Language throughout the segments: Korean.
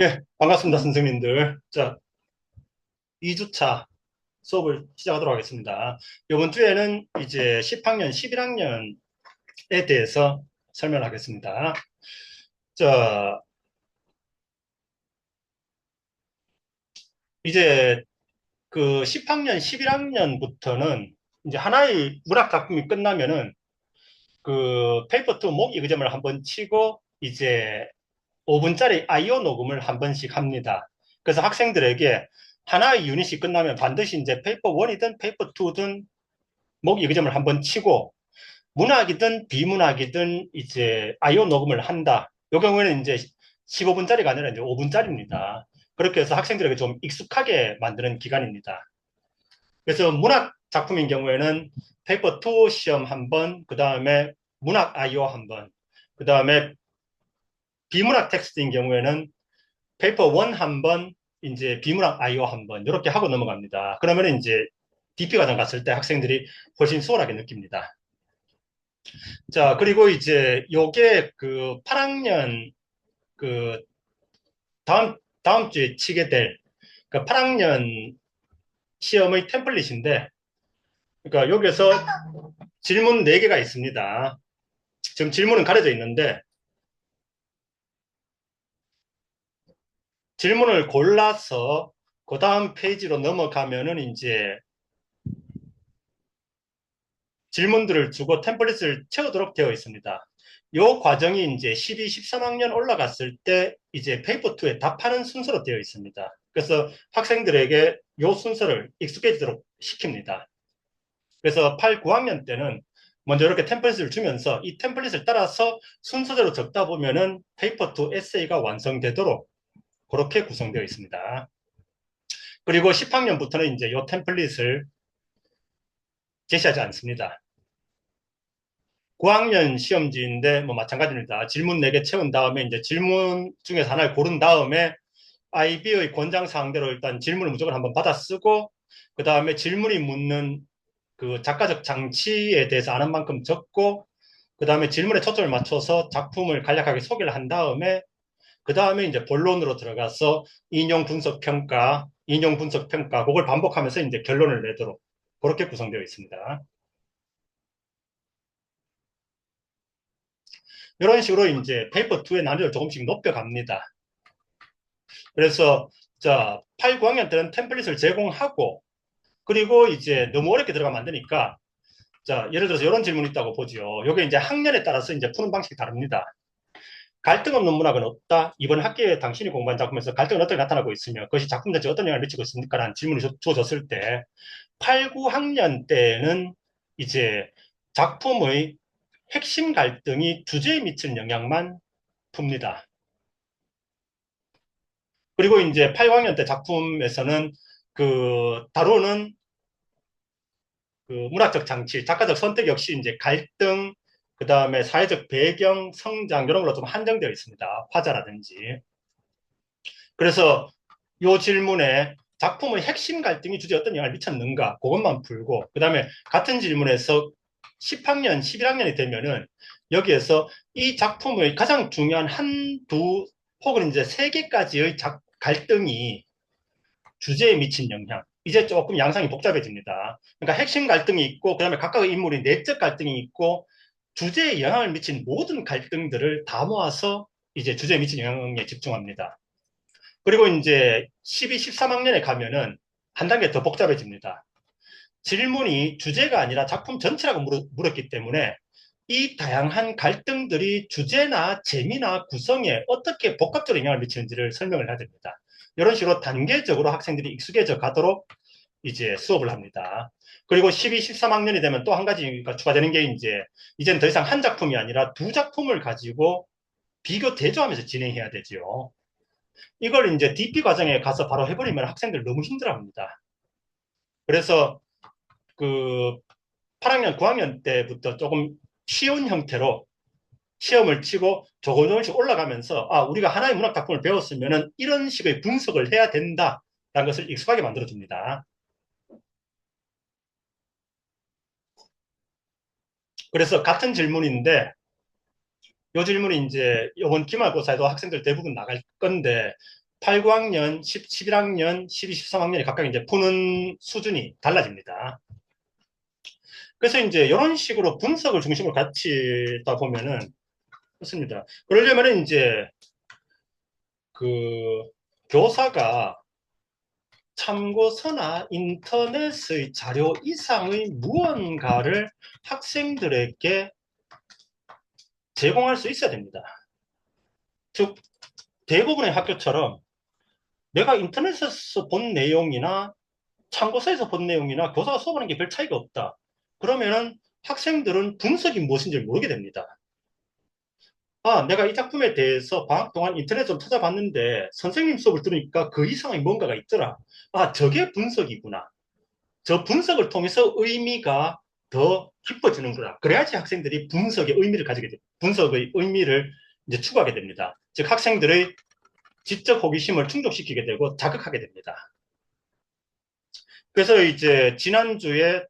예, 반갑습니다, 선생님들. 자, 2주차 수업을 시작하도록 하겠습니다. 이번 주에는 이제 10학년, 11학년에 대해서 설명하겠습니다. 자, 이제 그 10학년, 11학년부터는 이제 하나의 문학 작품이 끝나면은 그 페이퍼 투 목 이그점을 한번 치고 이제 5분짜리 아이오 녹음을 한 번씩 합니다. 그래서 학생들에게 하나의 유닛이 끝나면 반드시 이제 페이퍼 1이든 페이퍼 2든 목 이그점을 한번 치고 문학이든 비문학이든 이제 아이오 녹음을 한다. 이 경우에는 이제 15분짜리가 아니라 이제 5분짜리입니다. 그렇게 해서 학생들에게 좀 익숙하게 만드는 기간입니다. 그래서 문학 작품인 경우에는 페이퍼 2 시험 한 번, 그 다음에 문학 아이오 한 번, 그 다음에 비문학 텍스트인 경우에는 페이퍼 1 한 번, 이제 비문학 아이오 한 번, 이렇게 하고 넘어갑니다. 그러면 이제 DP 과정 갔을 때 학생들이 훨씬 수월하게 느낍니다. 자, 그리고 이제 요게 그 8학년 그 다음 주에 치게 될 그 8학년 시험의 템플릿인데, 그러니까 여기서 질문 4개가 있습니다. 지금 질문은 가려져 있는데, 질문을 골라서 그 다음 페이지로 넘어가면은 이제 질문들을 주고 템플릿을 채우도록 되어 있습니다. 요 과정이 이제 12, 13학년 올라갔을 때 이제 페이퍼 2에 답하는 순서로 되어 있습니다. 그래서 학생들에게 요 순서를 익숙해지도록 시킵니다. 그래서 8, 9학년 때는 먼저 이렇게 템플릿을 주면서 이 템플릿을 따라서 순서대로 적다 보면은 페이퍼 2 에세이가 완성되도록 그렇게 구성되어 있습니다. 그리고 10학년부터는 이제 이 템플릿을 제시하지 않습니다. 9학년 시험지인데 뭐 마찬가지입니다. 질문 4개 채운 다음에 이제 질문 중에서 하나를 고른 다음에 IB의 권장 사항대로 일단 질문을 무조건 한번 받아 쓰고 그 다음에 질문이 묻는 그 작가적 장치에 대해서 아는 만큼 적고 그 다음에 질문에 초점을 맞춰서 작품을 간략하게 소개를 한 다음에 그 다음에 이제 본론으로 들어가서 인용 분석 평가, 그걸 반복하면서 이제 결론을 내도록 그렇게 구성되어 있습니다. 이런 식으로 이제 페이퍼 2의 난이도를 조금씩 높여갑니다. 그래서 자, 8, 9학년 때는 템플릿을 제공하고 그리고 이제 너무 어렵게 들어가면 안 되니까 자, 예를 들어서 이런 질문이 있다고 보죠. 이게 이제 학년에 따라서 이제 푸는 방식이 다릅니다. 갈등 없는 문학은 없다. 이번 학기에 당신이 공부한 작품에서 갈등은 어떻게 나타나고 있으며 그것이 작품 자체에 어떤 영향을 미치고 있습니까? 라는 질문이 주어졌을 때 8, 9학년 때는 이제 작품의 핵심 갈등이 주제에 미치는 영향만 풉니다. 그리고 이제 8, 9학년 때 작품에서는 그 다루는 그 문학적 장치, 작가적 선택 역시 이제 갈등, 그 다음에 사회적 배경, 성장 이런 걸로 좀 한정되어 있습니다. 화자라든지. 그래서 이 질문에 작품의 핵심 갈등이 주제에 어떤 영향을 미쳤는가 그것만 풀고 그 다음에 같은 질문에서 10학년, 11학년이 되면은 여기에서 이 작품의 가장 중요한 한두 혹은 이제 세 개까지의 갈등이 주제에 미친 영향. 이제 조금 양상이 복잡해집니다. 그러니까 핵심 갈등이 있고, 그 다음에 각각의 인물이 내적 갈등이 있고, 주제에 영향을 미친 모든 갈등들을 다 모아서 이제 주제에 미친 영향에 집중합니다. 그리고 이제 12, 13학년에 가면은 한 단계 더 복잡해집니다. 질문이 주제가 아니라 작품 전체라고 물었기 때문에 이 다양한 갈등들이 주제나 재미나 구성에 어떻게 복합적으로 영향을 미치는지를 설명을 해야 됩니다. 이런 식으로 단계적으로 학생들이 익숙해져 가도록 이제 수업을 합니다. 그리고 12, 13학년이 되면 또 한 가지가 추가되는 게 이제는 더 이상 한 작품이 아니라 두 작품을 가지고 비교 대조하면서 진행해야 되죠. 이걸 이제 DP 과정에 가서 바로 해버리면 학생들 너무 힘들어합니다. 그래서 그 8학년, 9학년 때부터 조금 쉬운 형태로 시험을 치고 조금 조금씩 올라가면서 우리가 하나의 문학 작품을 배웠으면은 이런 식의 분석을 해야 된다라는 것을 익숙하게 만들어줍니다. 그래서 같은 질문인데 이 질문이 이제 이번 기말고사에도 학생들 대부분 나갈 건데 8, 9학년, 11학년, 12, 13학년이 각각 이제 푸는 수준이 달라집니다. 그래서 이제 이런 식으로 분석을 중심으로 가르치다 보면은 그렇습니다. 그러려면은 이제 그 교사가 참고서나 인터넷의 자료 이상의 무언가를 학생들에게 제공할 수 있어야 됩니다. 즉, 대부분의 학교처럼 내가 인터넷에서 본 내용이나 참고서에서 본 내용이나 교사가 수업하는 게 별 차이가 없다. 그러면은 학생들은 분석이 무엇인지 모르게 됩니다. 아, 내가 이 작품에 대해서 방학 동안 인터넷 좀 찾아봤는데 선생님 수업을 들으니까 그 이상의 뭔가가 있더라. 아, 저게 분석이구나. 저 분석을 통해서 의미가 더 깊어지는 거다. 그래야지 학생들이 분석의 의미를 가지게 됩니다. 분석의 의미를 이제 추구하게 됩니다. 즉, 학생들의 지적 호기심을 충족시키게 되고 자극하게 됩니다. 그래서 이제 지난주에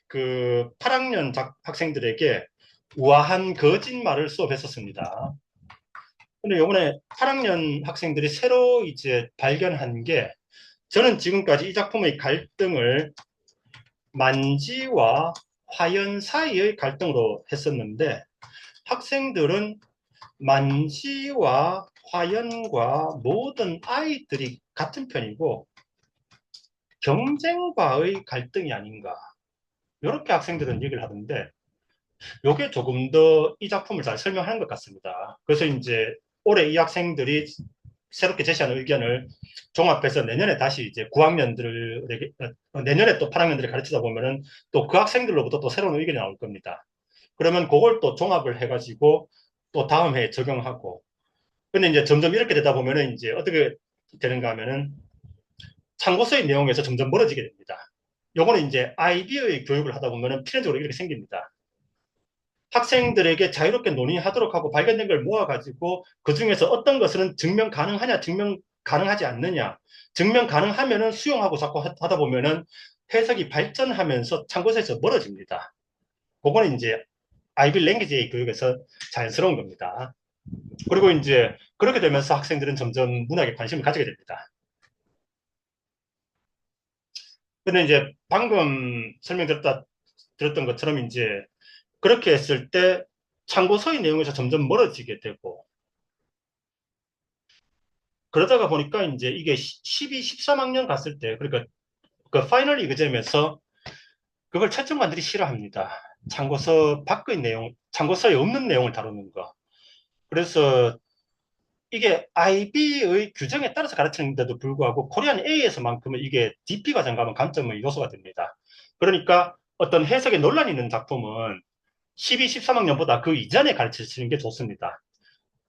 그 8학년 학생들에게 우아한 거짓말을 수업했었습니다. 근데 요번에 8학년 학생들이 새로 이제 발견한 게 저는 지금까지 이 작품의 갈등을 만지와 화연 사이의 갈등으로 했었는데 학생들은 만지와 화연과 모든 아이들이 같은 편이고 경쟁과의 갈등이 아닌가 이렇게 학생들은 얘기를 하던데 이게 조금 더 이 작품을 잘 설명하는 것 같습니다. 그래서 이제 올해 이 학생들이 새롭게 제시한 의견을 종합해서 내년에 다시 이제 9학년들에게 내년에 또 8학년들을 가르치다 보면은 또 그 학생들로부터 또 새로운 의견이 나올 겁니다. 그러면 그걸 또 종합을 해가지고 또 다음 해에 적용하고 근데 이제 점점 이렇게 되다 보면은 이제 어떻게 되는가 하면은 참고서의 내용에서 점점 멀어지게 됩니다. 요거는 이제 아이디어의 교육을 하다 보면은 필연적으로 이렇게 생깁니다. 학생들에게 자유롭게 논의하도록 하고 발견된 걸 모아가지고 그 중에서 어떤 것은 증명 가능하냐, 증명 가능하지 않느냐, 증명 가능하면은 수용하고 자꾸 하다 보면은 해석이 발전하면서 참고서에서 멀어집니다. 그거는 이제 아이비 랭귀지의 교육에서 자연스러운 겁니다. 그리고 이제 그렇게 되면서 학생들은 점점 문학에 관심을 가지게 됩니다. 근데 이제 방금 들었던 것처럼 이제 그렇게 했을 때 참고서의 내용에서 점점 멀어지게 되고 그러다가 보니까 이제 이게 12, 13학년 갔을 때 그러니까 그 파이널 이그잼에서 그걸 채점관들이 싫어합니다. 참고서 밖의 내용, 참고서에 없는 내용을 다루는 거. 그래서 이게 IB의 규정에 따라서 가르치는데도 불구하고 코리안 A에서만큼은 이게 DP 과정 가면 감점의 요소가 됩니다. 그러니까 어떤 해석에 논란이 있는 작품은 12, 13학년보다 그 이전에 가르치시는 게 좋습니다.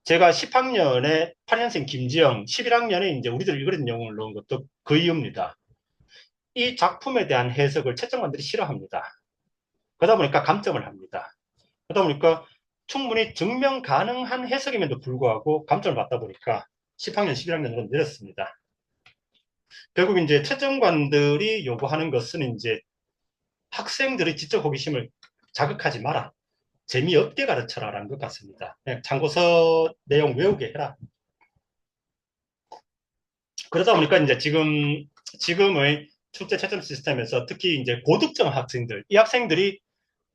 제가 10학년에 8년생 김지영, 11학년에 이제 우리들 이그린 영웅을 넣은 것도 그 이유입니다. 이 작품에 대한 해석을 채점관들이 싫어합니다. 그러다 보니까 감점을 합니다. 그러다 보니까 충분히 증명 가능한 해석임에도 불구하고 감점을 받다 보니까 10학년, 11학년으로 내렸습니다. 결국 이제 채점관들이 요구하는 것은 이제 학생들의 지적 호기심을 자극하지 마라. 재미없게 가르쳐라 라는 것 같습니다. 그냥 참고서 내용 외우게 해라. 그러다 보니까 이제 지금의 출제 채점 시스템에서 특히 이제 고득점 학생들, 이 학생들이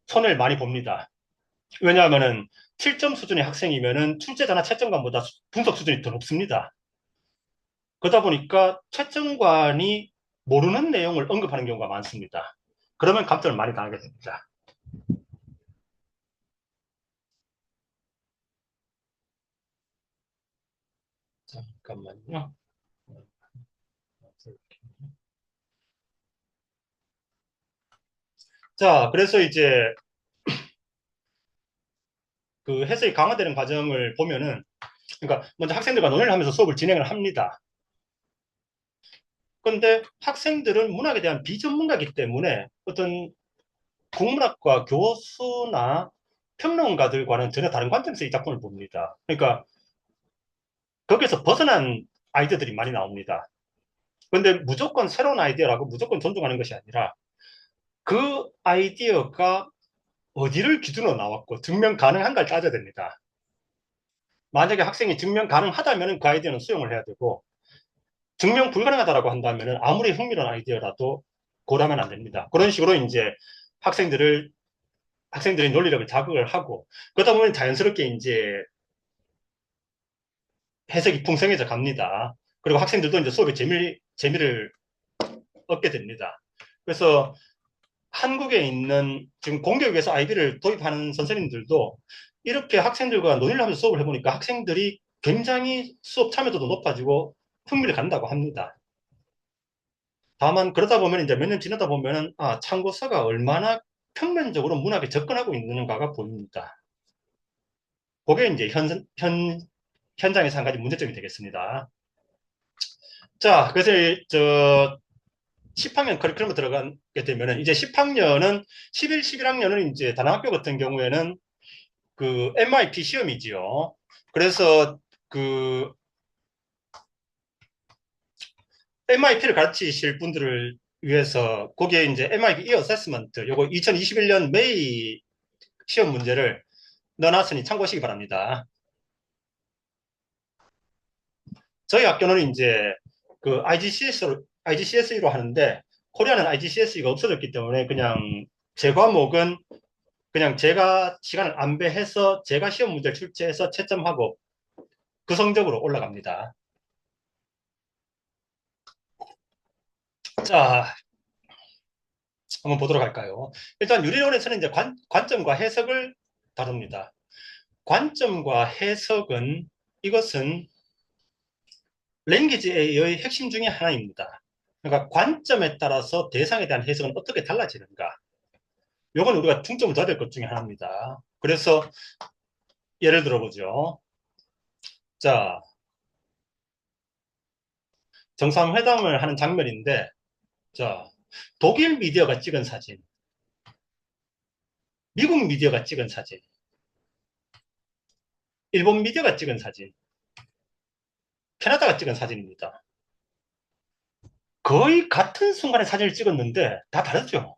손해를 많이 봅니다. 왜냐하면은 7점 수준의 학생이면은 출제자나 채점관보다 분석 수준이 더 높습니다. 그러다 보니까 채점관이 모르는 내용을 언급하는 경우가 많습니다. 그러면 감점을 많이 당하게 됩니다. 잠깐만요. 자, 그래서 이제 그 해석이 강화되는 과정을 보면은, 그러니까 먼저 학생들과 논의를 하면서 수업을 진행을 합니다. 그런데 학생들은 문학에 대한 비전문가이기 때문에 어떤 국문학과 교수나 평론가들과는 전혀 다른 관점에서 이 작품을 봅니다. 그러니까 거기서 벗어난 아이디어들이 많이 나옵니다. 그런데 무조건 새로운 아이디어라고 무조건 존중하는 것이 아니라 그 아이디어가 어디를 기준으로 나왔고 증명 가능한가를 따져야 됩니다. 만약에 학생이 증명 가능하다면 그 아이디어는 수용을 해야 되고 증명 불가능하다라고 한다면은 아무리 흥미로운 아이디어라도 고려하면 안 됩니다. 그런 식으로 이제 학생들을 학생들의 논리력을 자극을 하고 그러다 보면 자연스럽게 이제 해석이 풍성해져 갑니다. 그리고 학생들도 이제 수업에 재미를 얻게 됩니다. 그래서 한국에 있는 지금 공교육에서 아이비를 도입하는 선생님들도 이렇게 학생들과 논의를 하면서 수업을 해보니까 학생들이 굉장히 수업 참여도도 높아지고 흥미를 갖는다고 합니다. 다만 그러다 보면 이제 몇 년 지나다 보면은 참고서가 얼마나 평면적으로 문학에 접근하고 있는가가 보입니다. 그게 이제 현장에서 한 가지 문제점이 되겠습니다. 자, 그래서 저 10학년 커리큘럼에 들어가게 되면은 이제 10학년은 11학년은 이제 다양학교 같은 경우에는 그 MIP 시험이지요. 그래서 그 MIP를 가르치실 분들을 위해서 거기에 이제 MIP 어세스먼트 요거 2021년 메이 시험 문제를 넣어놨으니 참고하시기 바랍니다. 저희 학교는 이제 그 IGCSE로 하는데 코리아는 IGCSE가 없어졌기 때문에 그냥 제 과목은 그냥 제가 시간을 안배해서 제가 시험 문제를 출제해서 채점하고 그 성적으로 올라갑니다. 자, 한번 보도록 할까요? 일단 유리론에서는 이제 관점과 해석을 다룹니다. 관점과 해석은 이것은 랭귀지의 핵심 중에 하나입니다. 그러니까 관점에 따라서 대상에 대한 해석은 어떻게 달라지는가? 요건 우리가 중점을 둬야 될 것 중에 하나입니다. 그래서 예를 들어보죠. 자, 정상회담을 하는 장면인데, 자, 독일 미디어가 찍은 사진, 미국 미디어가 찍은 사진, 일본 미디어가 찍은 사진, 캐나다가 찍은 사진입니다. 거의 같은 순간에 사진을 찍었는데 다 다르죠.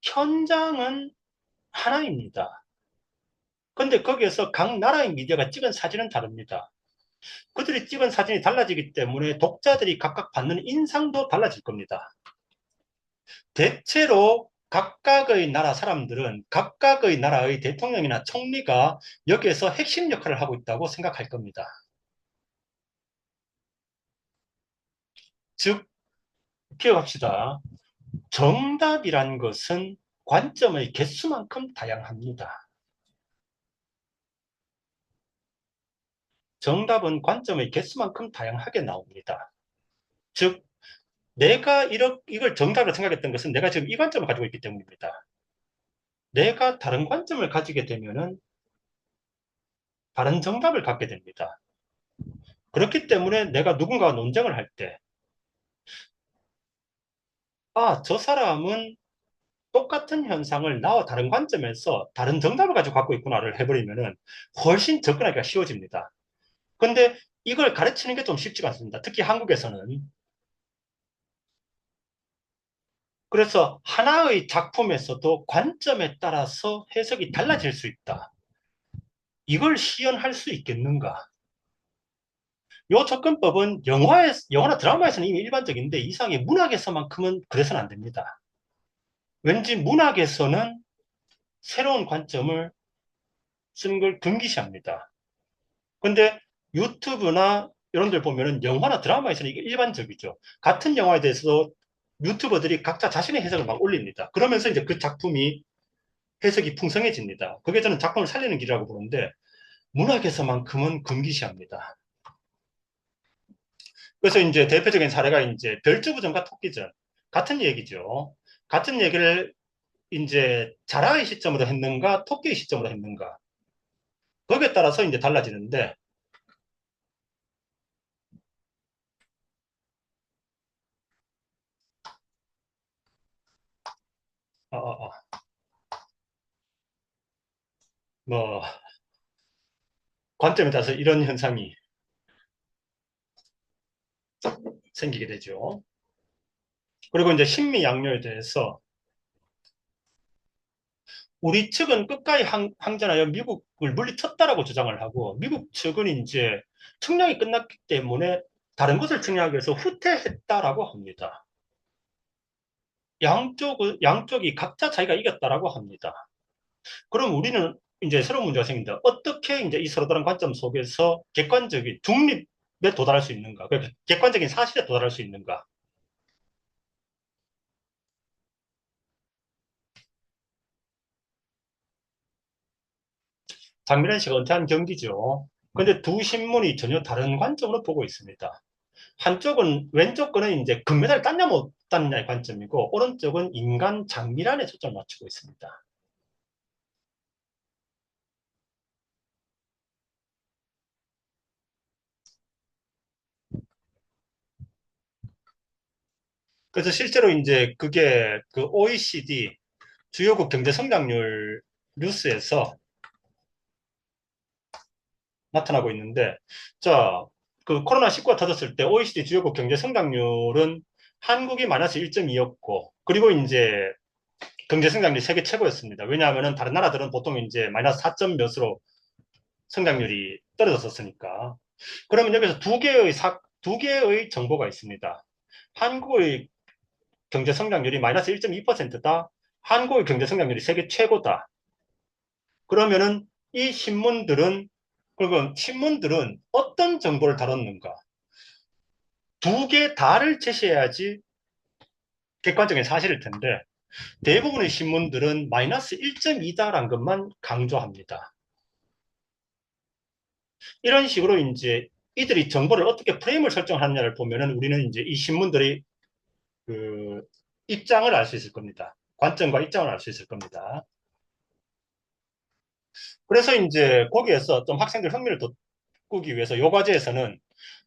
현장은 하나입니다. 근데 거기에서 각 나라의 미디어가 찍은 사진은 다릅니다. 그들이 찍은 사진이 달라지기 때문에 독자들이 각각 받는 인상도 달라질 겁니다. 대체로 각각의 나라 사람들은 각각의 나라의 대통령이나 총리가 여기에서 핵심 역할을 하고 있다고 생각할 겁니다. 즉, 기억합시다. 정답이란 것은 관점의 개수만큼 다양합니다. 정답은 관점의 개수만큼 다양하게 나옵니다. 즉, 내가 이걸 정답으로 생각했던 것은 내가 지금 이 관점을 가지고 있기 때문입니다. 내가 다른 관점을 가지게 되면은 다른 정답을 갖게 됩니다. 그렇기 때문에 내가 누군가와 논쟁을 할 때, 저 사람은 똑같은 현상을 나와 다른 관점에서 다른 정답을 가지고 갖고 있구나를 해버리면은 훨씬 접근하기가 쉬워집니다. 근데 이걸 가르치는 게 좀 쉽지가 않습니다. 특히 한국에서는. 그래서 하나의 작품에서도 관점에 따라서 해석이 달라질 수 있다. 이걸 시연할 수 있겠는가? 이 접근법은 영화나 드라마에서는 이미 일반적인데 이상의 문학에서만큼은 그래서는 안 됩니다. 왠지 문학에서는 새로운 관점을 쓰는 걸 금기시합니다. 근데 유튜브나 이런 데 보면은 영화나 드라마에서는 이게 일반적이죠. 같은 영화에 대해서도 유튜버들이 각자 자신의 해석을 막 올립니다. 그러면서 이제 그 작품이 해석이 풍성해집니다. 그게 저는 작품을 살리는 길이라고 보는데 문학에서만큼은 금기시합니다. 그래서 이제 대표적인 사례가 이제 별주부전과 토끼전 같은 얘기죠. 같은 얘기를 이제 자라의 시점으로 했는가 토끼의 시점으로 했는가 거기에 따라서 이제 달라지는데 어, 어, 어. 뭐 관점에 따라서 이런 현상이 생기게 되죠. 그리고 이제 심리 양요에 대해서 우리 측은 끝까지 항전하여 미국을 물리쳤다라고 주장을 하고, 미국 측은 이제 측량이 끝났기 때문에 다른 것을 측량하기 위해서 후퇴했다라고 합니다. 양쪽이 각자 자기가 이겼다라고 합니다. 그럼 우리는 이제 새로운 문제가 생긴다. 어떻게 이제 이 서로 다른 관점 속에서 객관적인 중립에 도달할 수 있는가? 그러니까 객관적인 사실에 도달할 수 있는가? 장미란 씨가 은퇴한 경기죠. 근데 두 신문이 전혀 다른 관점으로 보고 있습니다. 한쪽은 왼쪽 거는 이제 금메달을 땄냐 못 땄냐의 관점이고 오른쪽은 인간 장미란에 초점을 맞추고 있습니다. 그래서 실제로 이제 그게 그 OECD 주요국 경제 성장률 뉴스에서 나타나고 있는데, 자, 그 코로나19가 터졌을 때 OECD 주요국 경제 성장률은 한국이 마이너스 1.2였고, 그리고 이제 경제 성장률이 세계 최고였습니다. 왜냐하면은 다른 나라들은 보통 이제 마이너스 4점 몇으로 성장률이 떨어졌었으니까. 그러면 여기서 두 개의 정보가 있습니다. 한국의 경제 성장률이 마이너스 1.2%다. 한국의 경제 성장률이 세계 최고다. 그러면은 이 신문들은 어떤 정보를 다뤘는가? 두 개 다를 제시해야지 객관적인 사실일 텐데 대부분의 신문들은 마이너스 1.2다라는 것만 강조합니다. 이런 식으로 이제 이들이 정보를 어떻게 프레임을 설정하느냐를 보면은 우리는 이제 이 신문들의 그 입장을 알 수 있을 겁니다. 관점과 입장을 알 수 있을 겁니다. 그래서 이제 거기에서 좀 학생들 흥미를 돋구기 위해서 요 과제에서는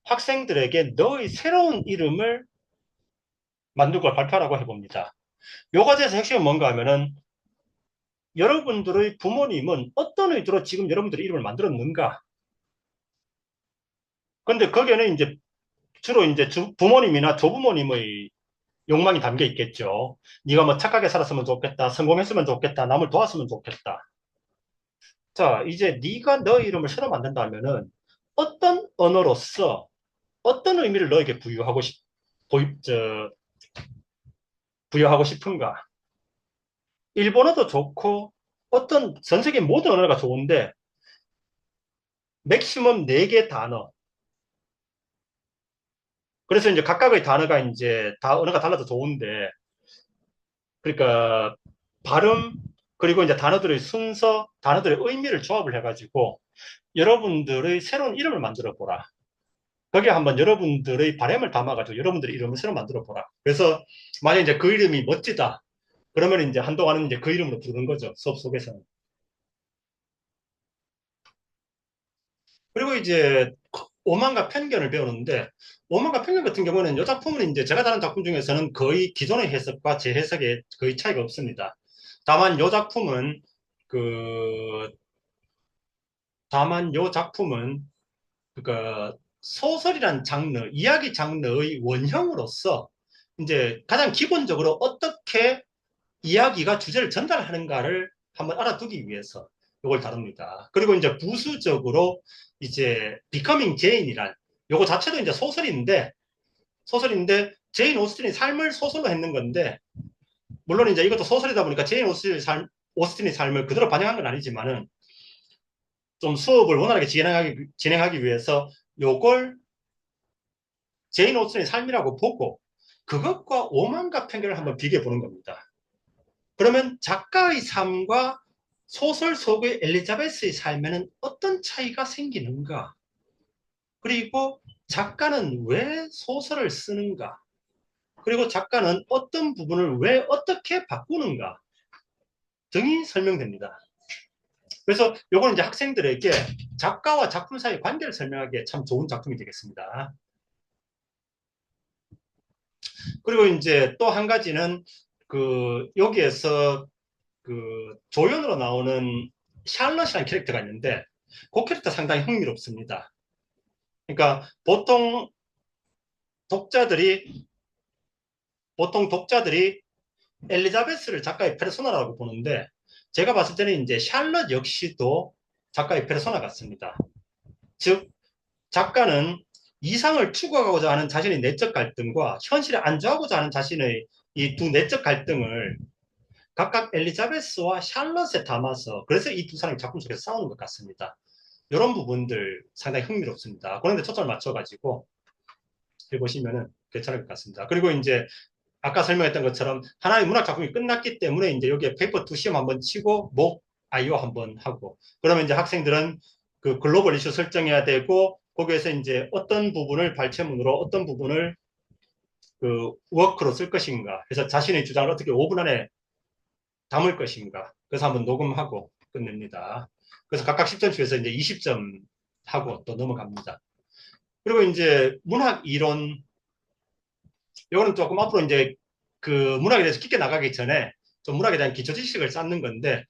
학생들에게 너의 새로운 이름을 만들고 발표하라고 해봅니다. 요 과제에서 핵심은 뭔가 하면은 여러분들의 부모님은 어떤 의도로 지금 여러분들의 이름을 만들었는가? 근데 거기에는 이제 주로 이제 부모님이나 조부모님의 욕망이 담겨 있겠죠. 네가 뭐 착하게 살았으면 좋겠다, 성공했으면 좋겠다, 남을 도왔으면 좋겠다. 자, 이제 네가 너 이름을 새로 만든다면은 어떤 언어로서 어떤 의미를 너에게 부여하고 싶은가? 일본어도 좋고 어떤 전 세계 모든 언어가 좋은데 맥시멈 4개 단어. 그래서 이제 각각의 단어가 이제 다 언어가 달라도 좋은데 그러니까 발음 그리고 이제 단어들의 순서, 단어들의 의미를 조합을 해가지고 여러분들의 새로운 이름을 만들어 보라. 거기에 한번 여러분들의 바램을 담아가지고 여러분들의 이름을 새로 만들어 보라. 그래서 만약 이제 그 이름이 멋지다. 그러면 이제 한동안은 이제 그 이름으로 부르는 거죠. 수업 속에서는. 그리고 이제 오만과 편견을 배우는데 오만과 편견 같은 경우는 이 작품은 이제 제가 다른 작품 중에서는 거의 기존의 해석과 제 해석에 거의 차이가 없습니다. 다만 이 작품은 그 다만 이 작품은 그 소설이란 장르, 이야기 장르의 원형으로서 이제 가장 기본적으로 어떻게 이야기가 주제를 전달하는가를 한번 알아두기 위해서 이걸 다룹니다. 그리고 이제 부수적으로 이제 Becoming Jane이란 요거 자체도 이제 소설인데 제인 오스틴이 삶을 소설로 했는 건데 물론 이제 이것도 소설이다 보니까 제인 오스틴의 삶을 그대로 반영한 건 아니지만은 좀 수업을 원활하게 진행하기 위해서 요걸 제인 오스틴의 삶이라고 보고 그것과 오만과 편견을 한번 비교해 보는 겁니다. 그러면 작가의 삶과 소설 속의 엘리자베스의 삶에는 어떤 차이가 생기는가? 그리고 작가는 왜 소설을 쓰는가? 그리고 작가는 어떤 부분을 왜 어떻게 바꾸는가? 등이 설명됩니다. 그래서 이거는 이제 학생들에게 작가와 작품 사이의 관계를 설명하기에 참 좋은 작품이 되겠습니다. 그리고 이제 또 한 가지는 그 여기에서 그 조연으로 나오는 샬럿이라는 캐릭터가 있는데 그 캐릭터 상당히 흥미롭습니다. 그러니까 독자들이 보통 독자들이 엘리자베스를 작가의 페르소나라고 보는데 제가 봤을 때는 이제 샬럿 역시도 작가의 페르소나 같습니다. 즉, 작가는 이상을 추구하고자 하는 자신의 내적 갈등과 현실에 안주하고자 하는 자신의 이 두 내적 갈등을 각각 엘리자베스와 샬럿에 담아서 그래서 이 두 사람이 작품 속에서 싸우는 것 같습니다. 이런 부분들 상당히 흥미롭습니다. 그런데 초점을 맞춰가지고 해보시면은 괜찮을 것 같습니다. 그리고 이제 아까 설명했던 것처럼 하나의 문학 작품이 끝났기 때문에 이제 여기에 페이퍼 2 시험 한번 치고 목 IO 한번 하고 그러면 이제 학생들은 그 글로벌 이슈 설정해야 되고 거기에서 이제 어떤 부분을 발췌문으로 어떤 부분을 그 워크로 쓸 것인가 그래서 자신의 주장을 어떻게 5분 안에 담을 것인가 그래서 한번 녹음하고 끝냅니다. 그래서 각각 10점 중에서 이제 20점 하고 또 넘어갑니다. 그리고 이제 문학 이론 이거는 조금 앞으로 이제 그 문학에 대해서 깊게 나가기 전에 좀 문학에 대한 기초 지식을 쌓는 건데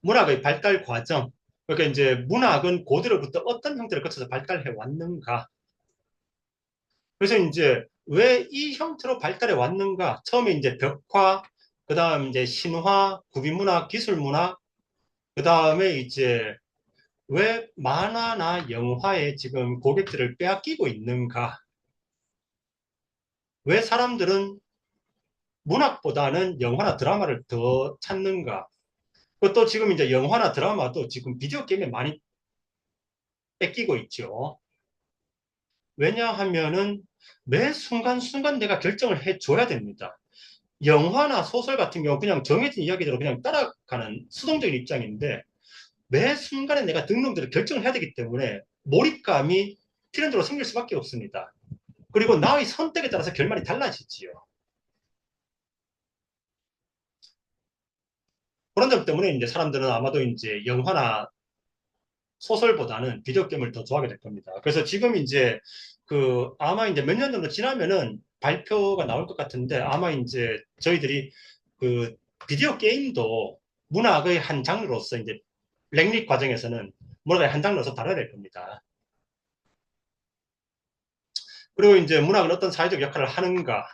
문학의 발달 과정 그러니까 이제 문학은 고대로부터 어떤 형태를 거쳐서 발달해 왔는가 그래서 이제 왜 이 형태로 발달해 왔는가 처음에 이제 벽화 그 다음 이제 신화 구비문학 기술문학 그 다음에 이제 왜 만화나 영화에 지금 고객들을 빼앗기고 있는가 왜 사람들은 문학보다는 영화나 드라마를 더 찾는가 그것도 지금 이제 영화나 드라마도 지금 비디오 게임에 많이 뺏기고 있죠. 왜냐하면은 매 순간순간 내가 결정을 해줘야 됩니다. 영화나 소설 같은 경우 그냥 정해진 이야기대로 그냥 따라가는 수동적인 입장인데 매 순간에 내가 등록대로 결정을 해야 되기 때문에 몰입감이 트렌드로 생길 수밖에 없습니다. 그리고 나의 선택에 따라서 결말이 달라지지요. 그런 점 때문에 이제 사람들은 아마도 이제 영화나 소설보다는 비디오 게임을 더 좋아하게 될 겁니다. 그래서 지금 이제 그 아마 이제 몇 년 정도 지나면은 발표가 나올 것 같은데 아마 이제 저희들이 그 비디오 게임도 문학의 한 장르로서 이제 랭릿 과정에서는 문학의 한 장르로서 다뤄야 될 겁니다. 그리고 이제 문학은 어떤 사회적 역할을 하는가.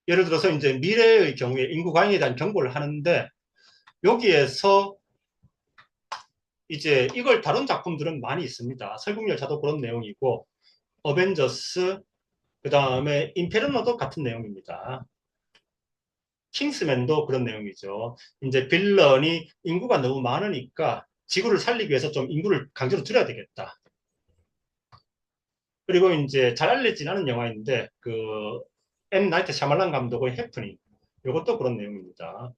예를 들어서 이제 미래의 경우에 인구 과잉에 대한 경고를 하는데 여기에서 이제 이걸 다룬 작품들은 많이 있습니다. 설국열차도 그런 내용이고 어벤져스 그 다음에 인페르노도 같은 내용입니다. 킹스맨도 그런 내용이죠. 이제 빌런이 인구가 너무 많으니까 지구를 살리기 위해서 좀 인구를 강제로 줄여야 되겠다. 그리고 이제 잘 알려진 않은 영화인데 그 엠 나이트 샤말란 감독의 해프닝 이것도 그런 내용입니다.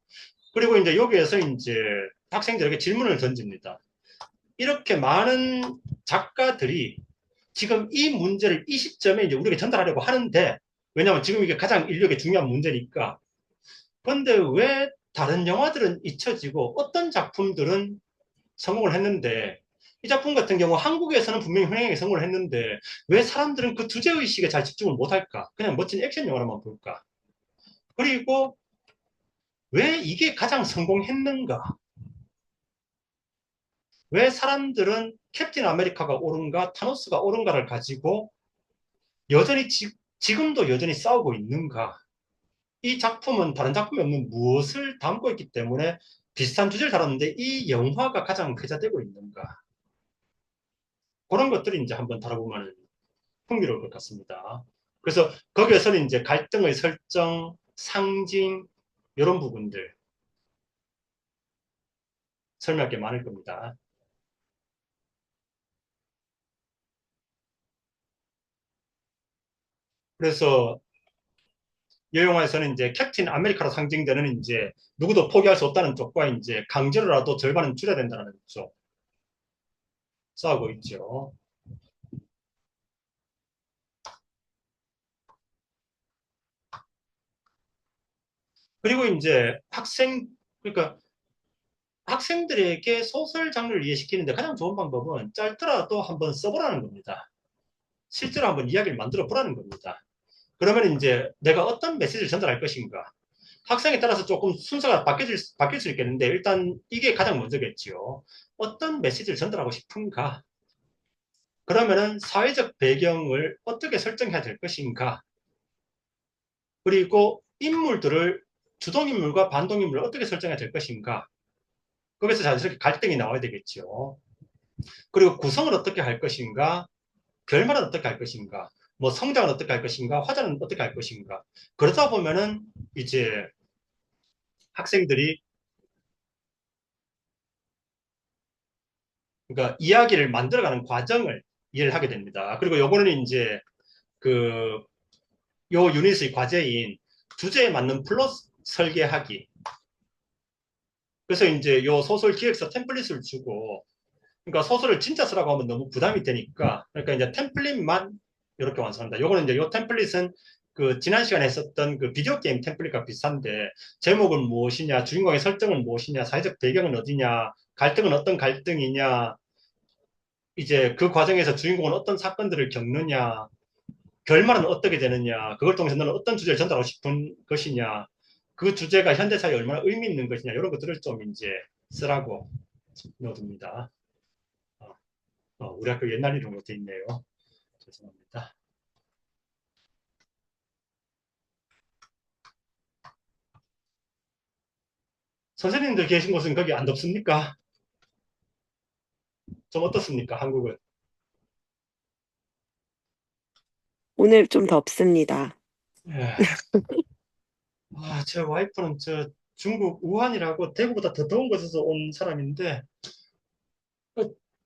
그리고 이제 여기에서 이제 학생들에게 질문을 던집니다. 이렇게 많은 작가들이 지금 이 문제를 이 시점에 이제 우리에게 전달하려고 하는데 왜냐하면 지금 이게 가장 인류에게 중요한 문제니까 그런데 왜 다른 영화들은 잊혀지고 어떤 작품들은 성공을 했는데 이 작품 같은 경우 한국에서는 분명히 흥행에 성공을 했는데 왜 사람들은 그 주제의식에 잘 집중을 못할까? 그냥 멋진 액션 영화로만 볼까? 그리고 왜 이게 가장 성공했는가? 왜 사람들은 캡틴 아메리카가 옳은가, 타노스가 옳은가를 가지고 여전히 지금도 여전히 싸우고 있는가? 이 작품은 다른 작품이 없는 무엇을 담고 있기 때문에 비슷한 주제를 다뤘는데 이 영화가 가장 회자되고 있는가? 그런 것들이 이제 한번 다뤄보면 흥미로울 것 같습니다. 그래서 거기에서는 이제 갈등의 설정, 상징, 이런 부분들 설명할 게 많을 겁니다. 그래서 이 영화에서는 이제 캡틴 아메리카로 상징되는 이제 누구도 포기할 수 없다는 쪽과 이제 강제로라도 절반은 줄여야 된다는 쪽 싸우고 있죠. 그리고 이제 그러니까 학생들에게 소설 장르를 이해시키는데 가장 좋은 방법은 짧더라도 한번 써보라는 겁니다. 실제로 한번 이야기를 만들어 보라는 겁니다. 그러면 이제 내가 어떤 메시지를 전달할 것인가. 학생에 따라서 조금 순서가 바뀔 수 있겠는데 일단 이게 가장 먼저겠지요. 어떤 메시지를 전달하고 싶은가. 그러면은 사회적 배경을 어떻게 설정해야 될 것인가. 그리고 인물들을 주동인물과 반동인물을 어떻게 설정해야 될 것인가. 거기서 자연스럽게 갈등이 나와야 되겠죠. 그리고 구성을 어떻게 할 것인가, 결말은 어떻게 할 것인가, 뭐 성장은 어떻게 할 것인가, 화자는 어떻게 할 것인가. 그러다 보면은 이제 학생들이 그러니까 이야기를 만들어가는 과정을 이해를 하게 됩니다. 그리고 요거는 이제 그 요 유닛의 과제인 주제에 맞는 플롯 설계하기. 그래서 이제 요 소설 기획서 템플릿을 주고, 그러니까 소설을 진짜 쓰라고 하면 너무 부담이 되니까, 그러니까 이제 템플릿만 이렇게 완성한다. 요거는 이제 요 템플릿은 그 지난 시간에 했었던 그 비디오 게임 템플릿과 비슷한데, 제목은 무엇이냐, 주인공의 설정은 무엇이냐, 사회적 배경은 어디냐, 갈등은 어떤 갈등이냐, 이제 그 과정에서 주인공은 어떤 사건들을 겪느냐, 결말은 어떻게 되느냐, 그걸 통해서 너는 어떤 주제를 전달하고 싶은 것이냐, 그 주제가 현대사에 얼마나 의미 있는 것이냐, 이런 것들을 좀 이제 쓰라고 넣어둡니다. 우리 학교 옛날 이름으로 돼 있네요. 죄송합니다. 선생님들 계신 곳은 거기 안 덥습니까? 좀 어떻습니까? 한국은? 오늘 좀 덥습니다. 예. 제 와이프는 저 중국 우한이라고 대구보다 더 더운 곳에서 온 사람인데,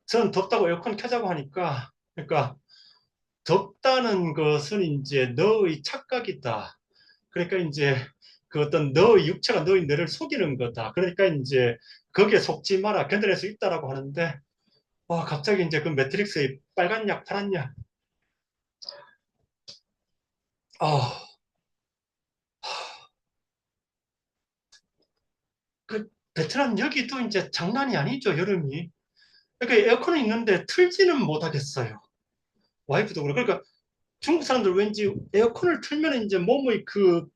전 덥다고 에어컨 켜자고 하니까, 그러니까 덥다는 것은 이제 너의 착각이다. 그러니까 이제 그 어떤 너의 육체가 너의 뇌를 속이는 거다. 그러니까 이제 거기에 속지 마라. 견뎌낼 수 있다라고 하는데, 와, 갑자기 이제 그 매트릭스의 빨간 약, 파란 약. 아, 그 베트남 여기도 이제 장난이 아니죠, 여름이. 그러니까 에어컨은 있는데 틀지는 못하겠어요. 와이프도 그래. 그러니까 중국 사람들 왠지 에어컨을 틀면 이제 몸의 그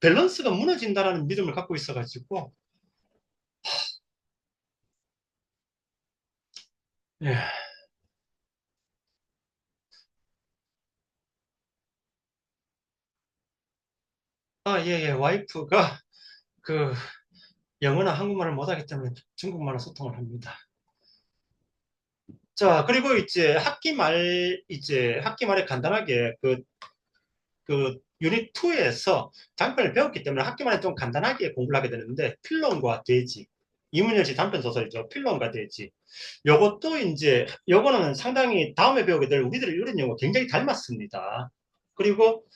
밸런스가 무너진다라는 믿음을 갖고 있어가지고, 예. 예, 예. 와이프가 그 영어나 한국말을 못하기 때문에 중국말로 소통을 합니다. 자, 그리고 이제 학기 말에 간단하게 그 유닛 2에서 장편을 배웠기 때문에 학기 말에 좀 간단하게 공부를 하게 되는데, 필론과 돼지. 이문열 씨 단편 소설이죠. 필론과 돼지. 요것도 이제, 요거는 상당히 다음에 배우게 될 우리들의 이런 영어 굉장히 닮았습니다. 그리고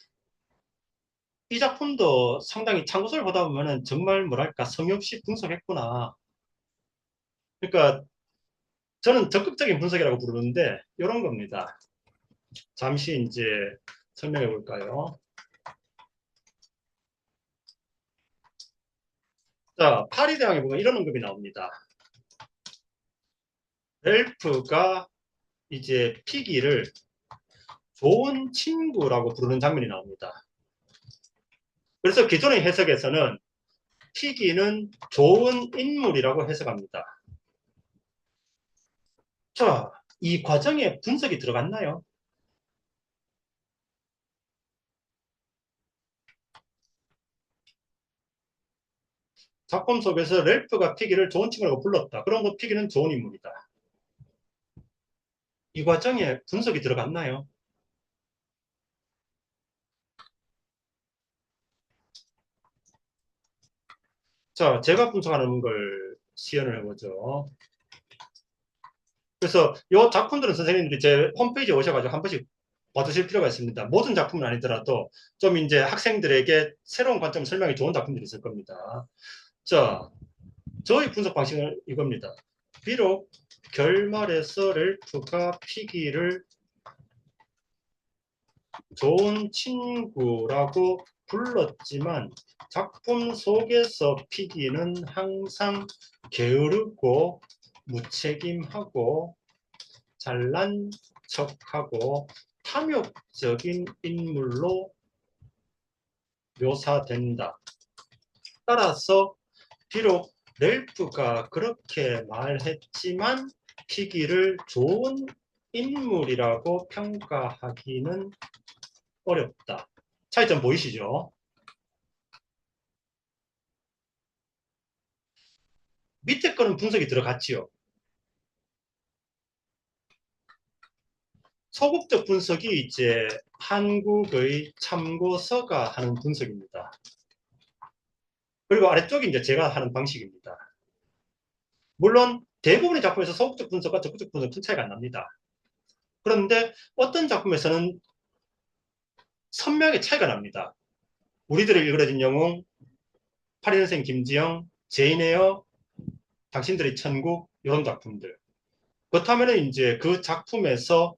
이 작품도 상당히 참고서를 보다 보면은 정말 뭐랄까 성의 없이 분석했구나. 그러니까 저는 적극적인 분석이라고 부르는데 이런 겁니다. 잠시 이제 설명해 볼까요? 자, 파리대왕에 보면 이런 언급이 나옵니다. 렐프가 이제 피기를 좋은 친구라고 부르는 장면이 나옵니다. 그래서 기존의 해석에서는 피기는 좋은 인물이라고 해석합니다. 자, 이 과정에 분석이 들어갔나요? 작품 속에서 렐프가 피기를 좋은 친구라고 불렀다. 그런 거 피기는 좋은 인물이다. 이 과정에 분석이 들어갔나요? 자, 제가 분석하는 걸 시연을 해보죠. 그래서 이 작품들은 선생님들이 제 홈페이지에 오셔가지고 한 번씩 봐두실 필요가 있습니다. 모든 작품은 아니더라도 좀 이제 학생들에게 새로운 관점 설명이 좋은 작품들이 있을 겁니다. 자, 저희 분석 방식은 이겁니다. 비록 결말에서 렐프가 피기를 좋은 친구라고 불렀지만 작품 속에서 피기는 항상 게으르고 무책임하고 잘난 척하고 탐욕적인 인물로 묘사된다. 따라서 비록 렐프가 그렇게 말했지만 피기를 좋은 인물이라고 평가하기는 어렵다. 차이점 보이시죠? 밑에 거는 분석이 들어갔지요. 소극적 분석이 이제 한국의 참고서가 하는 분석입니다. 그리고 아래쪽이 이제 제가 하는 방식입니다. 물론 대부분의 작품에서 소극적 분석과 적극적 분석 큰 차이가 안 납니다. 그런데 어떤 작품에서는 선명하게 차이가 납니다. 우리들을 일그러진 영웅, 82년생 김지영, 제인에어, 당신들의 천국 이런 작품들. 그렇다면 이제 그 작품에서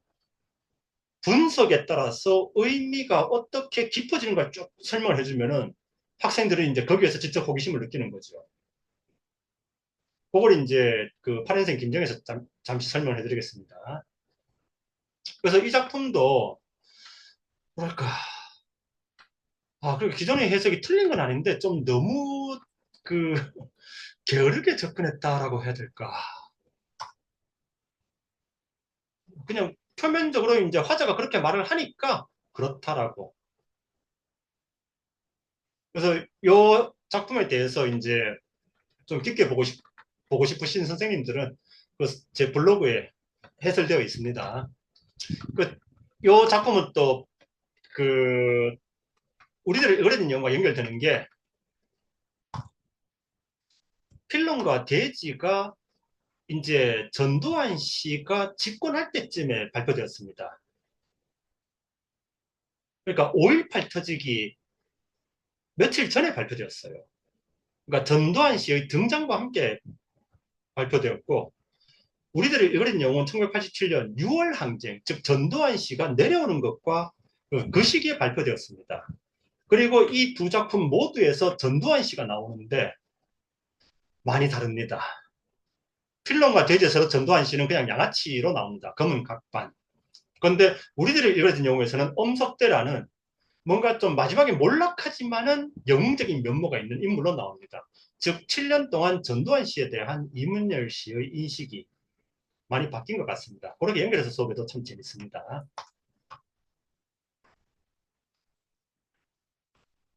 분석에 따라서 의미가 어떻게 깊어지는 걸 쭉 설명을 해주면은 학생들은 이제 거기에서 직접 호기심을 느끼는 거죠. 그걸 이제 그 8년생 김정에서 잠시 설명을 해드리겠습니다. 그래서 이 작품도 뭐랄까 그리고 기존의 해석이 틀린 건 아닌데 좀 너무 그 게으르게 접근했다라고 해야 될까? 그냥 표면적으로 이제 화자가 그렇게 말을 하니까 그렇다라고. 그래서 이 작품에 대해서 이제 좀 깊게 보고 싶으신 선생님들은 그 제 블로그에 해설되어 있습니다. 그, 이 작품은 또 그 우리들의 어린 영화와 연결되는 게 필론과 대지가 이제 전두환 씨가 집권할 때쯤에 발표되었습니다. 그러니까 5.18 터지기 며칠 전에 발표되었어요. 그러니까 전두환 씨의 등장과 함께 발표되었고 우리들의 어린 영웅은 1987년 6월 항쟁, 즉 전두환 씨가 내려오는 것과 그 시기에 발표되었습니다. 그리고 이 두 작품 모두에서 전두환 씨가 나오는데 많이 다릅니다. 필론과 대지에서 전두환 씨는 그냥 양아치로 나옵니다. 검은 각반. 그런데 우리들이 읽어진 영웅에서는 엄석대라는 뭔가 좀 마지막에 몰락하지만은 영웅적인 면모가 있는 인물로 나옵니다. 즉 7년 동안 전두환 씨에 대한 이문열 씨의 인식이 많이 바뀐 것 같습니다. 그렇게 연결해서 수업해도 참 재밌습니다.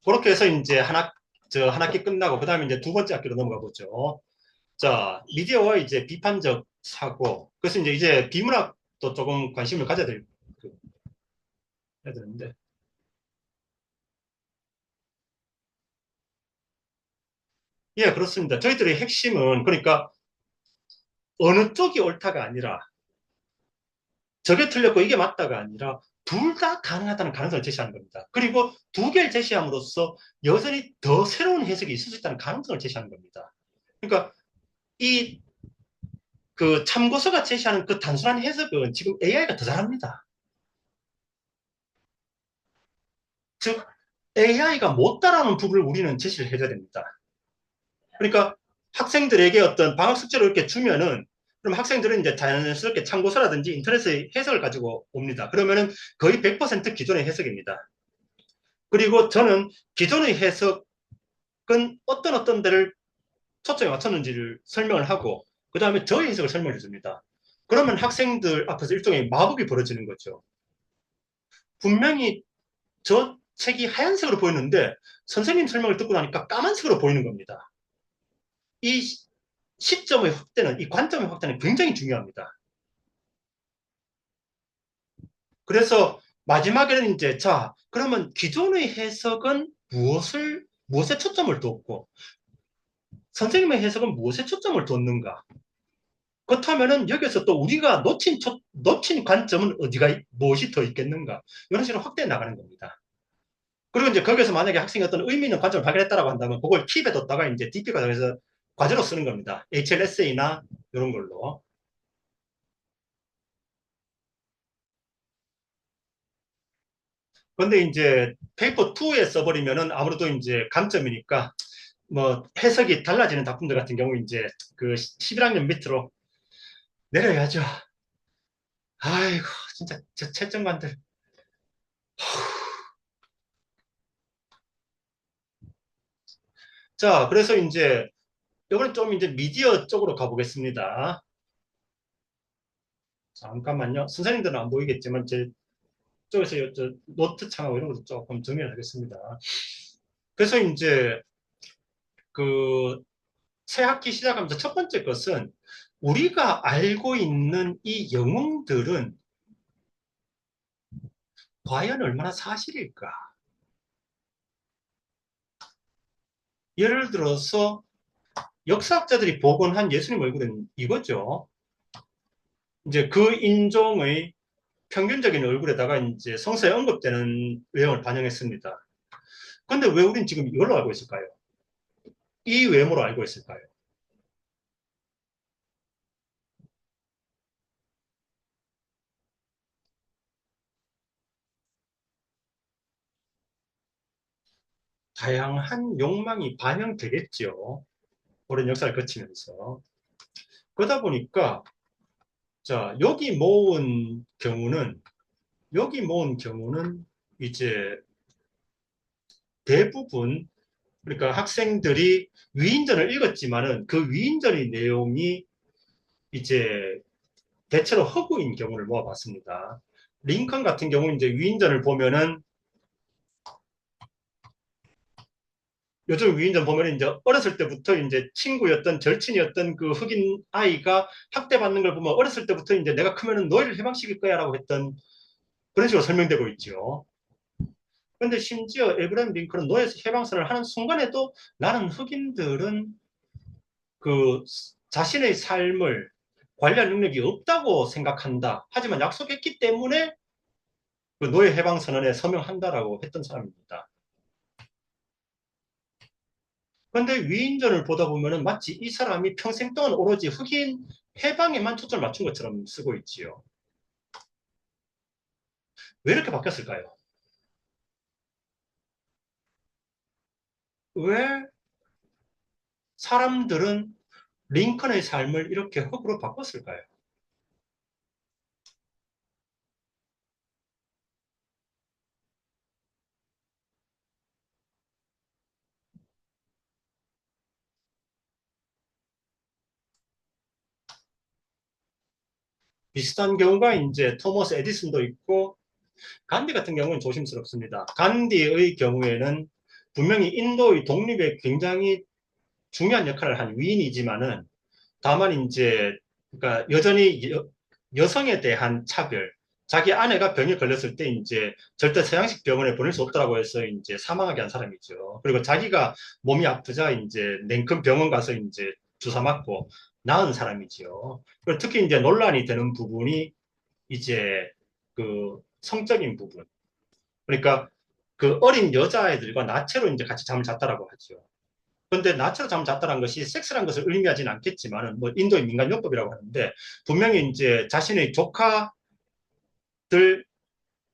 그렇게 해서 이제 한 학기 끝나고 그 다음에 이제 두 번째 학기로 넘어가 보죠. 자, 미디어와 이제 비판적 사고. 그래서 이제 비문학도 조금 관심을 가져야 해야 되는데. 예, 그렇습니다. 저희들의 핵심은 그러니까 어느 쪽이 옳다가 아니라 저게 틀렸고 이게 맞다가 아니라 둘 다 가능하다는 가능성을 제시하는 겁니다. 그리고 두 개를 제시함으로써 여전히 더 새로운 해석이 있을 수 있다는 가능성을 제시하는 겁니다. 그러니까 이 그 참고서가 제시하는 그 단순한 해석은 지금 AI가 더 잘합니다. 즉 AI가 못 따라하는 부분을 우리는 제시를 해줘야 됩니다. 그러니까 학생들에게 어떤 방학 숙제를 이렇게 주면은 그럼 학생들은 이제 자연스럽게 참고서라든지 인터넷의 해석을 가지고 옵니다. 그러면은 거의 100% 기존의 해석입니다. 그리고 저는 기존의 해석은 어떤 데를 초점에 맞췄는지를 설명을 하고 그 다음에 저의 해석을 설명해 줍니다. 그러면 학생들 앞에서 일종의 마법이 벌어지는 거죠. 분명히 저 책이 하얀색으로 보였는데 선생님 설명을 듣고 나니까 까만색으로 보이는 겁니다. 이 시점의 확대는, 이 관점의 확대는 굉장히 중요합니다. 그래서 마지막에는 이제, 자, 그러면 기존의 해석은 무엇에 초점을 뒀고, 선생님의 해석은 무엇에 초점을 뒀는가? 그렇다면은 여기서 또 우리가 놓친 관점은 무엇이 더 있겠는가? 이런 식으로 확대해 나가는 겁니다. 그리고 이제 거기서 만약에 학생이 어떤 의미 있는 관점을 발견했다고 한다면 그걸 킵에 뒀다가 이제 DP 과정에서 과제로 쓰는 겁니다. HLSA나 이런 걸로. 근데 이제 페이퍼 2에 써버리면은 아무래도 이제 감점이니까 뭐 해석이 달라지는 작품들 같은 경우 이제 그 11학년 밑으로 내려야죠. 아이고, 진짜 저 채점관들. 자, 그래서 이제 이번엔 좀 이제 미디어 쪽으로 가보겠습니다. 잠깐만요. 선생님들은 안 보이겠지만 제 쪽에서 저 노트 창하고 이런 것도 조금 정리를 하겠습니다. 그래서 이제 그 새 학기 시작하면서 첫 번째 것은 우리가 알고 있는 이 영웅들은 과연 얼마나 사실일까? 예를 들어서 역사학자들이 복원한 예수님 얼굴은 이거죠. 이제 그 인종의 평균적인 얼굴에다가 이제 성서에 언급되는 외형을 반영했습니다. 근데 왜 우린 지금 이걸로 알고 있을까요? 이 외모로 알고 있을까요? 다양한 욕망이 반영되겠죠. 오랜 역사를 거치면서. 그러다 보니까, 자, 여기 모은 경우는 이제 대부분, 그러니까 학생들이 위인전을 읽었지만은 그 위인전의 내용이 이제 대체로 허구인 경우를 모아봤습니다. 링컨 같은 경우는 이제 위인전을 보면은 요즘 위인전 보면 이제 어렸을 때부터 이제 친구였던 절친이었던 그 흑인 아이가 학대받는 걸 보면 어렸을 때부터 이제 내가 크면은 너희를 해방시킬 거야라고 했던 그런 식으로 설명되고 있죠. 그런데 심지어 에브라임 링컨은 노예 해방선을 하는 순간에도 나는 흑인들은 그 자신의 삶을 관리할 능력이 없다고 생각한다. 하지만 약속했기 때문에 그 노예 해방 선언에 서명한다라고 했던 사람입니다. 그런데 위인전을 보다 보면은 마치 이 사람이 평생 동안 오로지 흑인 해방에만 초점을 맞춘 것처럼 쓰고 있지요. 왜 이렇게 바뀌었을까요? 왜 사람들은 링컨의 삶을 이렇게 흑으로 바꿨을까요? 비슷한 경우가 이제 토머스 에디슨도 있고 간디 같은 경우는 조심스럽습니다. 간디의 경우에는 분명히 인도의 독립에 굉장히 중요한 역할을 한 위인이지만은 다만 이제 그러니까 여전히 여성에 대한 차별, 자기 아내가 병에 걸렸을 때 이제 절대 서양식 병원에 보낼 수 없다라고 해서 이제 사망하게 한 사람이죠. 그리고 자기가 몸이 아프자 이제 냉큼 병원 가서 이제 주사 맞고 나은 사람이죠. 그리고 특히 이제 논란이 되는 부분이 이제 그 성적인 부분. 그러니까 그 어린 여자애들과 나체로 이제 같이 잠을 잤다라고 하죠. 그런데 나체로 잠을 잤다는 것이 섹스란 것을 의미하지는 않겠지만은 뭐 인도의 민간요법이라고 하는데 분명히 이제 자신의 조카들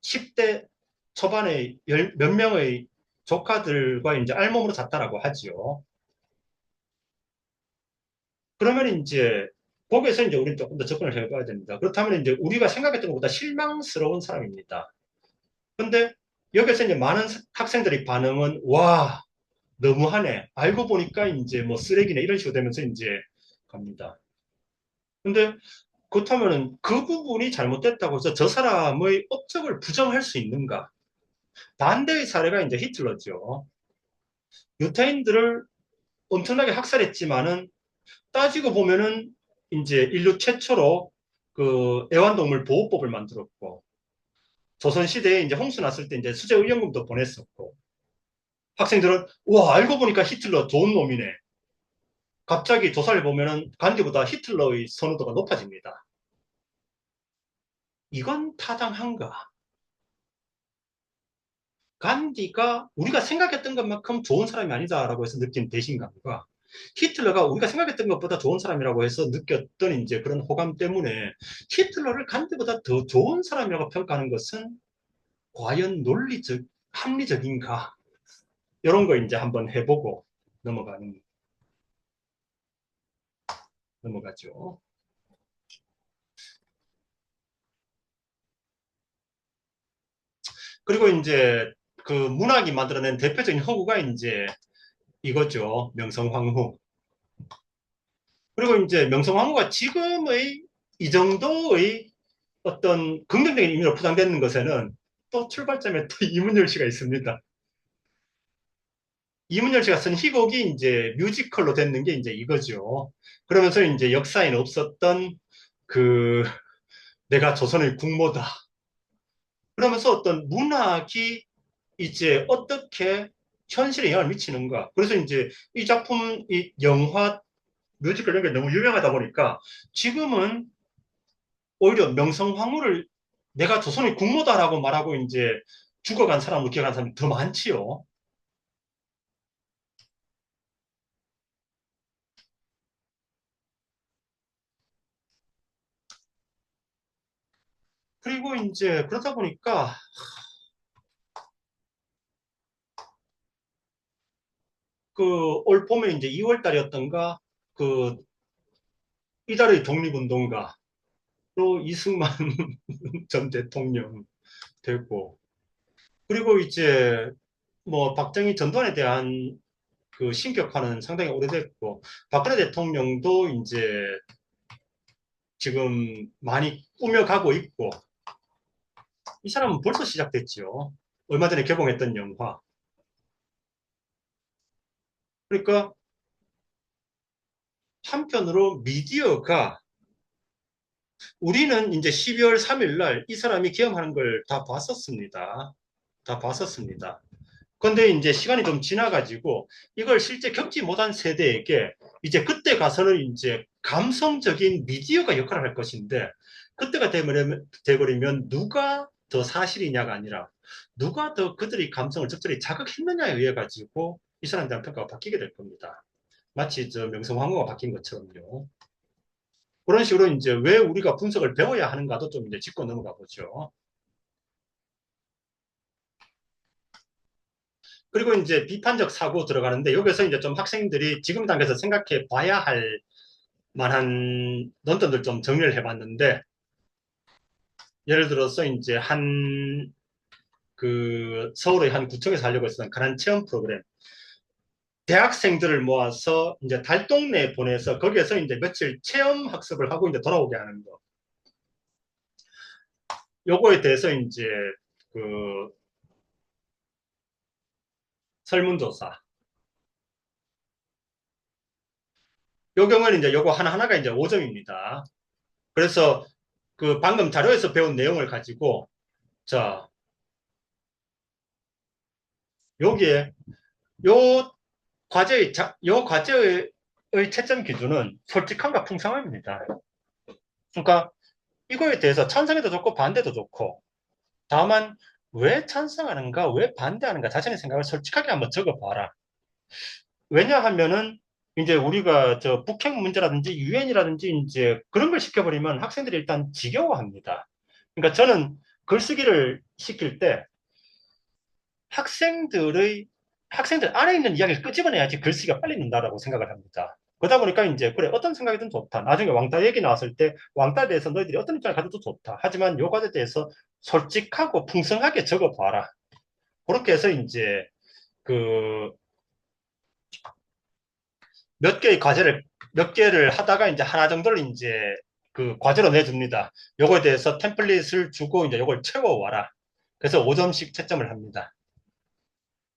10대 초반에 몇 명의 조카들과 이제 알몸으로 잤다라고 하지요. 그러면 이제 거기에서 이제 우리는 조금 더 접근을 해봐야 됩니다. 그렇다면 이제 우리가 생각했던 것보다 실망스러운 사람입니다. 근데 여기서 이제 많은 학생들의 반응은 와 너무하네. 알고 보니까 이제 뭐 쓰레기네 이런 식으로 되면서 이제 갑니다. 근데 그렇다면은 그 부분이 잘못됐다고 해서 저 사람의 업적을 부정할 수 있는가? 반대의 사례가 이제 히틀러죠. 유태인들을 엄청나게 학살했지만은 따지고 보면은 이제 인류 최초로 그 애완동물 보호법을 만들었고 조선시대에 이제 홍수 났을 때 이제 수재의연금도 보냈었고 학생들은 와 알고 보니까 히틀러 좋은 놈이네. 갑자기 조사를 보면은 간디보다 히틀러의 선호도가 높아집니다. 이건 타당한가? 간디가 우리가 생각했던 것만큼 좋은 사람이 아니다라고 해서 느낀 배신감과 히틀러가 우리가 생각했던 것보다 좋은 사람이라고 해서 느꼈던 이제 그런 호감 때문에 히틀러를 간디보다 더 좋은 사람이라고 평가하는 것은 과연 논리적, 합리적인가? 이런 거 이제 한번 해보고 넘어가는, 넘어가죠. 그리고 이제 그 문학이 만들어낸 대표적인 허구가 이제 이거죠. 명성황후. 그리고 이제 명성황후가 지금의 이 정도의 어떤 긍정적인 의미로 포장되는 것에는 또 출발점에 또 이문열 씨가 있습니다. 이문열 씨가 쓴 희곡이 이제 뮤지컬로 됐는 게 이제 이거죠. 그러면서 이제 역사에는 없었던 그 내가 조선의 국모다. 그러면서 어떤 문학이 이제 어떻게 현실에 영향을 미치는가. 그래서 이제 이 작품, 이 영화, 뮤지컬 이런 게 너무 유명하다 보니까 지금은 오히려 명성황후를 내가 조선의 국모다라고 말하고 이제 죽어간 사람으로 기억하는 사람이 더 많지요. 그리고 이제 그러다 보니까 그 올 봄에 이제 2월 달이었던가 그 이달의 독립운동가로 이승만 전 대통령 되고 그리고 이제 뭐 박정희 전두환에 대한 그 신격화는 상당히 오래됐고 박근혜 대통령도 이제 지금 많이 꾸며가고 있고 이 사람은 벌써 시작됐죠. 얼마 전에 개봉했던 영화. 그러니까 한편으로 미디어가 우리는 이제 12월 3일 날 이 사람이 기염하는 걸 다 봤었습니다. 다 봤었습니다. 근데 이제 시간이 좀 지나가지고 이걸 실제 겪지 못한 세대에게 이제 그때 가서는 이제 감성적인 미디어가 역할을 할 것인데 그때가 돼버리면 누가 더 사실이냐가 아니라 누가 더 그들의 감성을 적절히 자극했느냐에 의해 가지고 이 사람에 대한 평가가 바뀌게 될 겁니다. 마치 저 명성황후가 바뀐 것처럼요. 그런 식으로 이제 왜 우리가 분석을 배워야 하는가도 좀 이제 짚고 넘어가 보죠. 그리고 이제 비판적 사고 들어가는데 여기서 이제 좀 학생들이 지금 단계에서 생각해 봐야 할 만한 논점들 좀 정리를 해봤는데 예를 들어서 이제 한 그 서울의 한 구청에서 하려고 했었던 가난 체험 프로그램 대학생들을 모아서 이제 달동네에 보내서 거기에서 이제 며칠 체험 학습을 하고 이제 돌아오게 하는 거. 요거에 대해서 이제 그 설문조사. 요 경우에는 이제 요거 하나하나가 이제 5점입니다. 그래서 그 방금 자료에서 배운 내용을 가지고 자, 여기에 요 요 과제의 채점 기준은 솔직함과 풍성함입니다. 그러니까 이거에 대해서 찬성해도 좋고 반대도 좋고 다만 왜 찬성하는가, 왜 반대하는가 자신의 생각을 솔직하게 한번 적어봐라. 왜냐하면은 이제 우리가 저 북핵 문제라든지 유엔이라든지 이제 그런 걸 시켜버리면 학생들이 일단 지겨워합니다. 그러니까 저는 글쓰기를 시킬 때 학생들의 학생들 안에 있는 이야기를 끄집어내야지 글쓰기가 빨리 는다라고 생각을 합니다. 그러다 보니까 이제 그래 어떤 생각이든 좋다. 나중에 왕따 얘기 나왔을 때 왕따에 대해서 너희들이 어떤 입장을 가져도 좋다. 하지만 요 과제에 대해서 솔직하고 풍성하게 적어봐라. 그렇게 해서 이제 그 몇 개의 과제를 몇 개를 하다가 이제 하나 정도를 이제 그 과제로 내줍니다. 요거에 대해서 템플릿을 주고 이제 요걸 채워와라. 그래서 5점씩 채점을 합니다.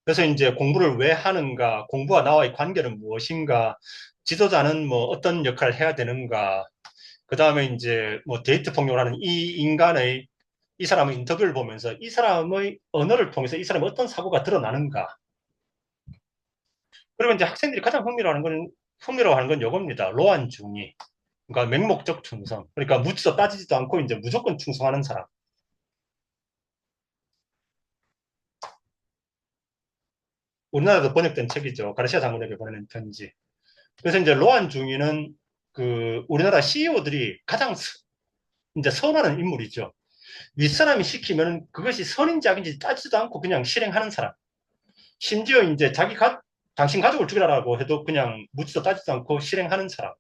그래서 이제 공부를 왜 하는가, 공부와 나와의 관계는 무엇인가, 지도자는 뭐 어떤 역할을 해야 되는가, 그 다음에 이제 뭐 데이트 폭력을 하는 이 인간의 이 사람의 인터뷰를 보면서 이 사람의 언어를 통해서 이 사람의 어떤 사고가 드러나는가. 그리고 이제 학생들이 가장 흥미로워하는 건 요겁니다. 로한 중이. 그러니까 맹목적 충성. 그러니까 묻지도 따지지도 않고 이제 무조건 충성하는 사람. 우리나라도 번역된 책이죠. 가르시아 장군에게 보내는 편지. 그래서 이제 로한 중이는 그 우리나라 CEO들이 가장 이제 선호하는 인물이죠. 윗사람이 시키면 그것이 선인지 악인지 따지도 않고 그냥 실행하는 사람. 심지어 이제 당신 가족을 죽이라고 해도 그냥 묻지도 따지도 않고 실행하는 사람.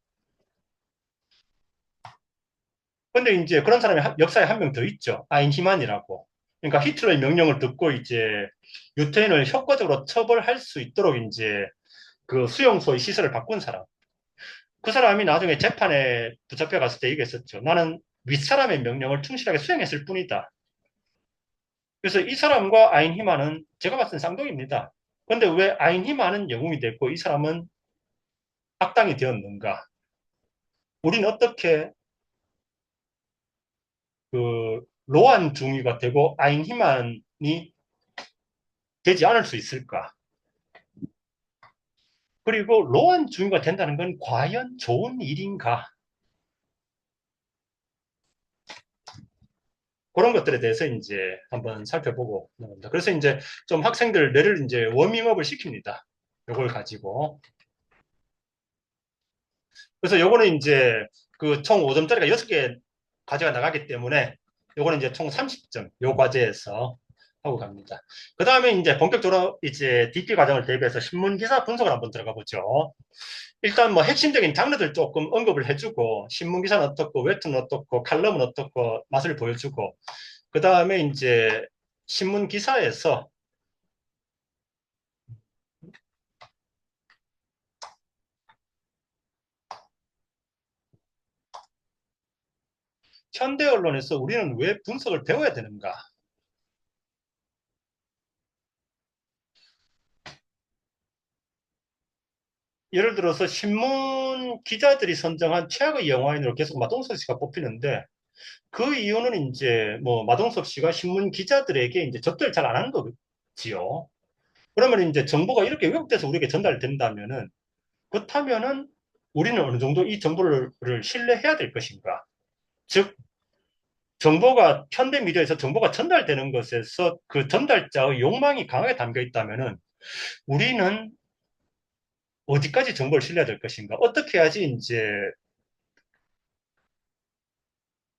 근데 이제 그런 사람이 역사에 한 명 더 있죠. 아인히만이라고. 그러니까 히틀러의 명령을 듣고 이제 유태인을 효과적으로 처벌할 수 있도록 이제 그 수용소의 시설을 바꾼 사람. 그 사람이 나중에 재판에 붙잡혀 갔을 때 얘기했었죠. 나는 윗사람의 명령을 충실하게 수행했을 뿐이다. 그래서 이 사람과 아인히만은 제가 봤을 땐 쌍둥이입니다. 근데 왜 아인히만은 영웅이 됐고 이 사람은 악당이 되었는가? 우리는 어떻게 그 로한 중위가 되고 아인히만이 되지 않을 수 있을까? 그리고 로한 중위가 된다는 건 과연 좋은 일인가? 그런 것들에 대해서 이제 한번 살펴보고 나갑니다. 그래서 이제 좀 학생들 뇌를 이제 워밍업을 시킵니다. 요걸 가지고. 그래서 요거는 이제 그 총 5점짜리가 6개 과제가 나가기 때문에 요거는 이제 총 30점 요 과제에서 하고 갑니다. 그 다음에 이제 본격적으로 이제 DP 과정을 대비해서 신문 기사 분석을 한번 들어가 보죠. 일단 뭐 핵심적인 장르들 조금 언급을 해주고 신문 기사는 어떻고 웹툰은 어떻고 칼럼은 어떻고 맛을 보여주고 그 다음에 이제 신문 기사에서 현대 언론에서 우리는 왜 분석을 배워야 되는가? 예를 들어서 신문 기자들이 선정한 최악의 영화인으로 계속 마동석 씨가 뽑히는데 그 이유는 이제 뭐 마동석 씨가 신문 기자들에게 이제 접대를 잘 안 하는 거지요. 그러면 이제 정보가 이렇게 왜곡돼서 우리에게 전달된다면은 그렇다면은 우리는 어느 정도 이 정보를 신뢰해야 될 것인가? 즉 정보가 현대 미디어에서 정보가 전달되는 것에서 그 전달자의 욕망이 강하게 담겨 있다면은 우리는 어디까지 정보를 신뢰해야 될 것인가? 어떻게 해야지 이제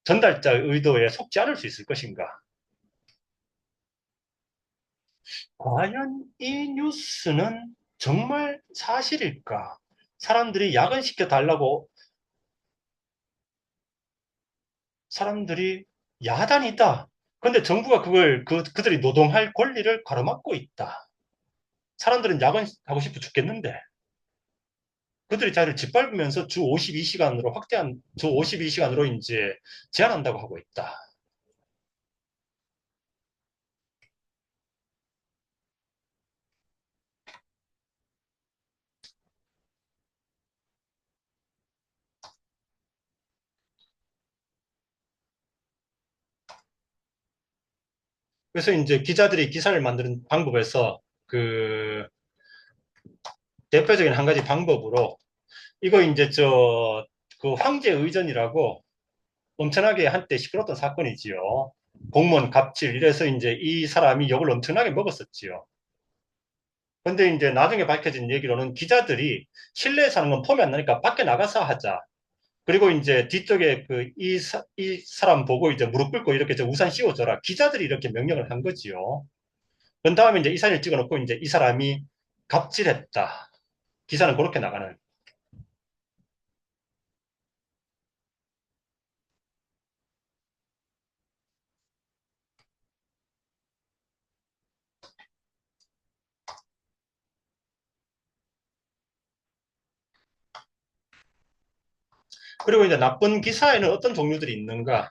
전달자의 의도에 속지 않을 수 있을 것인가? 과연 이 뉴스는 정말 사실일까? 사람들이 야근시켜 달라고 사람들이 야단이다. 근데 정부가 그걸 그들이 노동할 권리를 가로막고 있다. 사람들은 야근하고 싶어 죽겠는데 그들이 자리를 짓밟으면서 주 52시간으로 확대한 주 52시간으로 이제 제한한다고 하고 있다. 그래서 이제 기자들이 기사를 만드는 방법에서 그 대표적인 한 가지 방법으로 이거 이제 그 황제 의전이라고 엄청나게 한때 시끄러웠던 사건이지요. 공무원 갑질 이래서 이제 이 사람이 욕을 엄청나게 먹었었지요. 근데 이제 나중에 밝혀진 얘기로는 기자들이 실내에서 하는 건 폼이 안 나니까 밖에 나가서 하자. 그리고 이제 뒤쪽에 이 사람 보고 이제 무릎 꿇고 이렇게 저 우산 씌워줘라. 기자들이 이렇게 명령을 한 거지요. 그 다음에 이제 이 사진을 찍어놓고 이제 이 사람이 갑질했다. 기사는 그렇게 나가는. 그리고 이제 나쁜 기사에는 어떤 종류들이 있는가?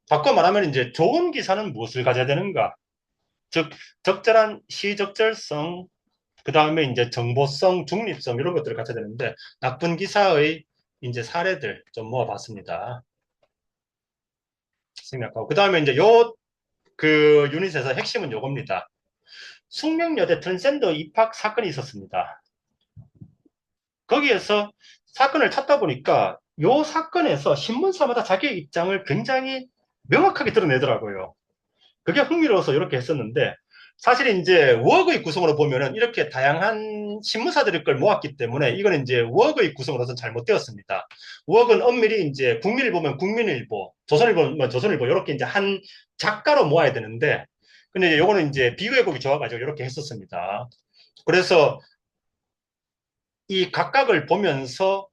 바꿔 말하면 이제 좋은 기사는 무엇을 가져야 되는가? 즉, 적절한 시적절성, 그 다음에 이제 정보성, 중립성 이런 것들을 갖춰야 되는데 나쁜 기사의 이제 사례들 좀 모아봤습니다. 생략하고 그 다음에 이제 요 그 유닛에서 핵심은 요겁니다. 숙명여대 트랜스젠더 입학 사건이 있었습니다. 거기에서 사건을 찾다 보니까 요 사건에서 신문사마다 자기의 입장을 굉장히 명확하게 드러내더라고요. 그게 흥미로워서 이렇게 했었는데 사실 이제 웍의 구성으로 보면은 이렇게 다양한 신문사들의 걸 모았기 때문에 이거는 이제 웍의 구성으로서는 잘못되었습니다. 웍은 엄밀히 이제 국민을 보면 국민일보, 조선일보 보면 조선일보 이렇게 이제 한 작가로 모아야 되는데 근데 이제 요거는 이제 비교해보기 좋아가지고 이렇게 했었습니다. 그래서 이 각각을 보면서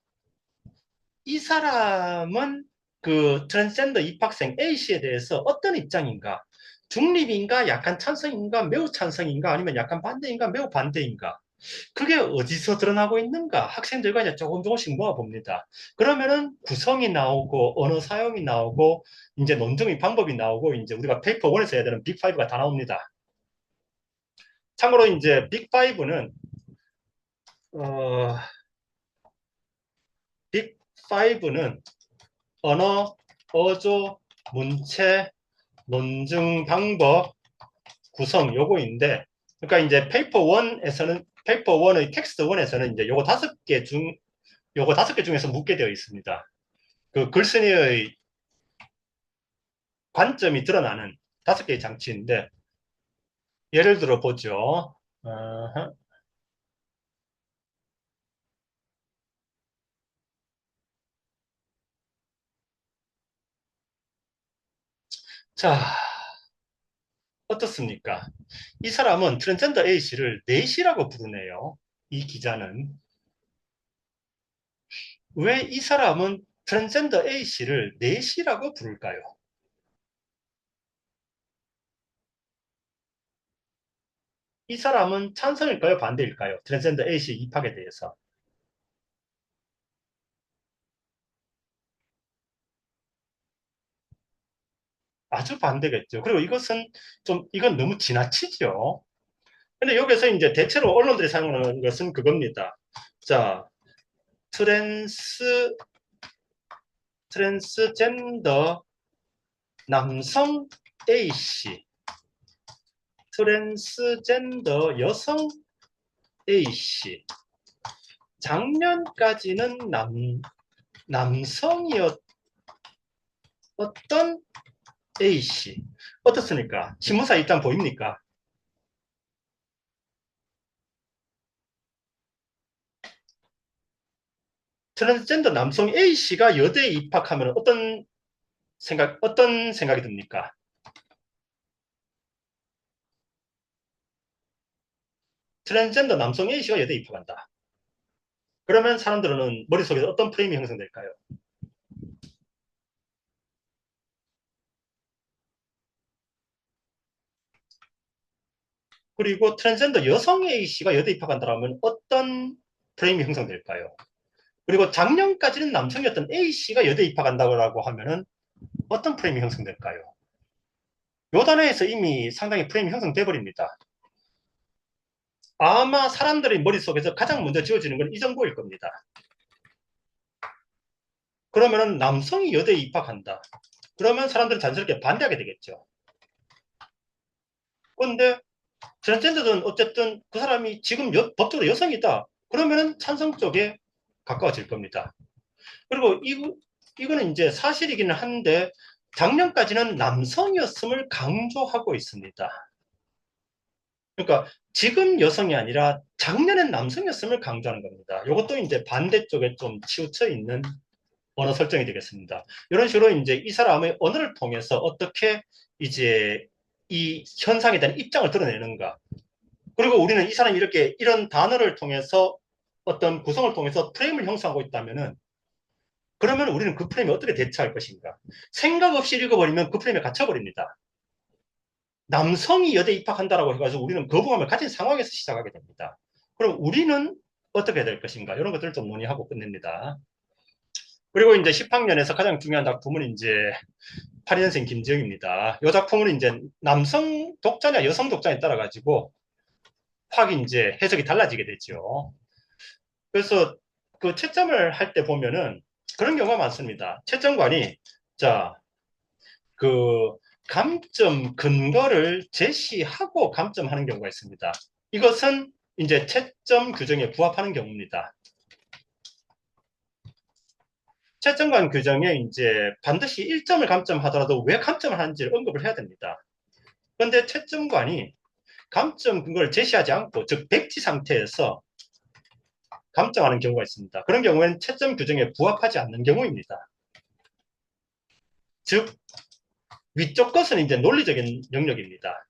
이 사람은 그 트랜스젠더 입학생 A씨에 대해서 어떤 입장인가? 중립인가? 약간 찬성인가? 매우 찬성인가? 아니면 약간 반대인가? 매우 반대인가? 그게 어디서 드러나고 있는가? 학생들과 이제 조금 조금씩 모아봅니다. 그러면은 구성이 나오고, 언어 사용이 나오고, 이제 논증의 방법이 나오고, 이제 우리가 페이퍼 1에서 해야 되는 빅5가 다 나옵니다. 참고로 이제 빅5는 어, 빅5는 언어, 어조, 문체, 논증 방법, 구성 요거인데, 그러니까 이제 페이퍼 1의 텍스트 1에서는 이제 요거 다섯 개 중에서 묻게 되어 있습니다. 그 글쓴이의 관점이 드러나는 다섯 개의 장치인데, 예를 들어 보죠. 자, 어떻습니까? 이 사람은 트랜스젠더 A씨를 내시라고 부르네요. 이 기자는. 왜 이 사람은 트랜스젠더 A씨를 내시라고 부를까요? 이 사람은 찬성일까요? 반대일까요? 트랜스젠더 A씨 입학에 대해서. 아주 반대겠죠. 그리고 이건 너무 지나치죠. 근데 여기서 이제 대체로 언론들이 사용하는 것은 그겁니다. 자, 트랜스, 트랜스젠더 남성 A씨, 트랜스젠더 여성 A씨. 작년까지는 남성이었던 A씨. 어떻습니까? 신문사 입장 보입니까? 트랜스젠더 남성 A씨가 여대에 입학하면 어떤 생각이 듭니까? 트랜스젠더 남성 A씨가 여대에 입학한다. 그러면 사람들은 머릿속에서 어떤 프레임이 형성될까요? 그리고 트랜스젠더 여성 A씨가 여대 입학한다면 어떤 프레임이 형성될까요? 그리고 작년까지는 남성이었던 A씨가 여대 입학한다고 하면은 어떤 프레임이 형성될까요? 요 단어에서 이미 상당히 프레임이 형성돼 버립니다. 아마 사람들의 머릿속에서 가장 먼저 지워지는 건 이 정도일 겁니다. 그러면은 남성이 여대에 입학한다. 그러면 사람들은 자연스럽게 반대하게 되겠죠. 그런데 트랜스젠더는 어쨌든 그 사람이 지금 법적으로 여성이다. 그러면은 찬성 쪽에 가까워질 겁니다. 그리고 이거는 이제 사실이기는 한데 작년까지는 남성이었음을 강조하고 있습니다. 그러니까 지금 여성이 아니라 작년엔 남성이었음을 강조하는 겁니다. 이것도 이제 반대쪽에 좀 치우쳐 있는 언어 설정이 되겠습니다. 이런 식으로 이제 이 사람의 언어를 통해서 어떻게 이제 이 현상에 대한 입장을 드러내는가. 그리고 우리는 이 사람이 이런 단어를 통해서 어떤 구성을 통해서 프레임을 형성하고 있다면은 그러면 우리는 그 프레임에 어떻게 대처할 것인가. 생각 없이 읽어버리면 그 프레임에 갇혀버립니다. 남성이 여대 입학한다라고 해가지고 우리는 거부감을 가진 상황에서 시작하게 됩니다. 그럼 우리는 어떻게 해야 될 것인가. 이런 것들을 좀 논의하고 끝냅니다. 그리고 이제 10학년에서 가장 중요한 작품은 이제 82년생 김지영입니다. 이 작품은 이제 남성 독자냐 여성 독자에 따라 가지고 확 이제 해석이 달라지게 되죠. 그래서 그 채점을 할 때 보면은 그런 경우가 많습니다. 채점관이 자, 그 감점 근거를 제시하고 감점하는 경우가 있습니다. 이것은 이제 채점 규정에 부합하는 경우입니다. 채점관 규정에 이제 반드시 1점을 감점하더라도 왜 감점을 하는지를 언급을 해야 됩니다. 그런데 채점관이 감점 근거를 제시하지 않고, 즉 백지 상태에서 감점하는 경우가 있습니다. 그런 경우에는 채점 규정에 부합하지 않는 경우입니다. 즉 위쪽 것은 이제 논리적인 영역입니다.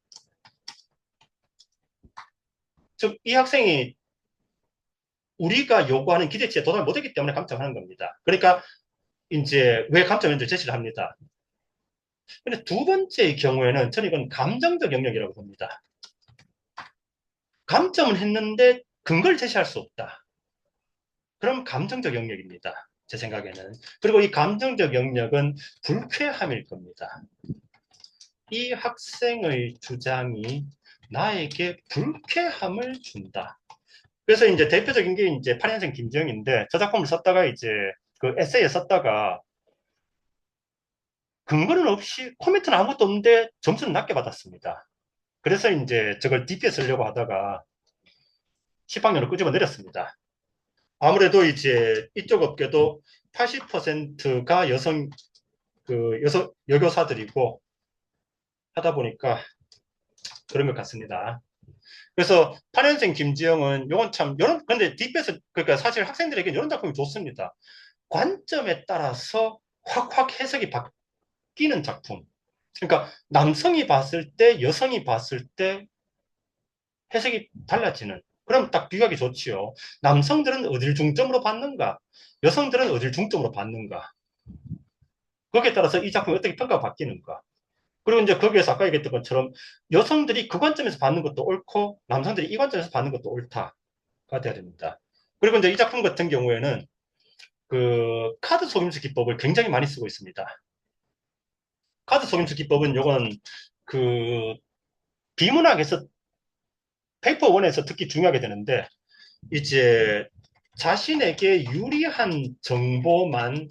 즉 이 학생이 우리가 요구하는 기대치에 도달 못했기 때문에 감점하는 겁니다. 그러니까 이제 왜 감점인지 제시를 합니다. 근데 두 번째의 경우에는 저는 이건 감정적 영역이라고 봅니다. 감점은 했는데 근거를 제시할 수 없다. 그럼 감정적 영역입니다. 제 생각에는. 그리고 이 감정적 영역은 불쾌함일 겁니다. 이 학생의 주장이 나에게 불쾌함을 준다. 그래서 이제 대표적인 게 이제 8년생 김지영인데 저 작품을 썼다가 이제 그 에세이에 썼다가 근거는 없이 코멘트는 아무것도 없는데 점수는 낮게 받았습니다. 그래서 이제 저걸 DP에 쓰려고 하다가 10학년을 끄집어 내렸습니다. 아무래도 이제 이쪽 업계도 80%가 여성 여교사들이고 하다 보니까 그런 것 같습니다. 그래서 8년생 김지영은 요건 참 요런 근데 딥에서 그러니까 사실 학생들에게 이런 작품이 좋습니다. 관점에 따라서 확확 해석이 바뀌는 작품. 그러니까 남성이 봤을 때 여성이 봤을 때 해석이 달라지는 그럼 딱 비교하기 좋지요. 남성들은 어딜 중점으로 봤는가? 여성들은 어딜 중점으로 봤는가? 거기에 따라서 이 작품이 어떻게 평가가 바뀌는가? 그리고 이제 거기에서 아까 얘기했던 것처럼 여성들이 그 관점에서 받는 것도 옳고 남성들이 이 관점에서 받는 것도 옳다가 돼야 됩니다. 그리고 이제 이 작품 같은 경우에는 그 카드 속임수 기법을 굉장히 많이 쓰고 있습니다. 카드 속임수 기법은 요건 그 비문학에서 페이퍼 1에서 특히 중요하게 되는데 이제 자신에게 유리한 정보만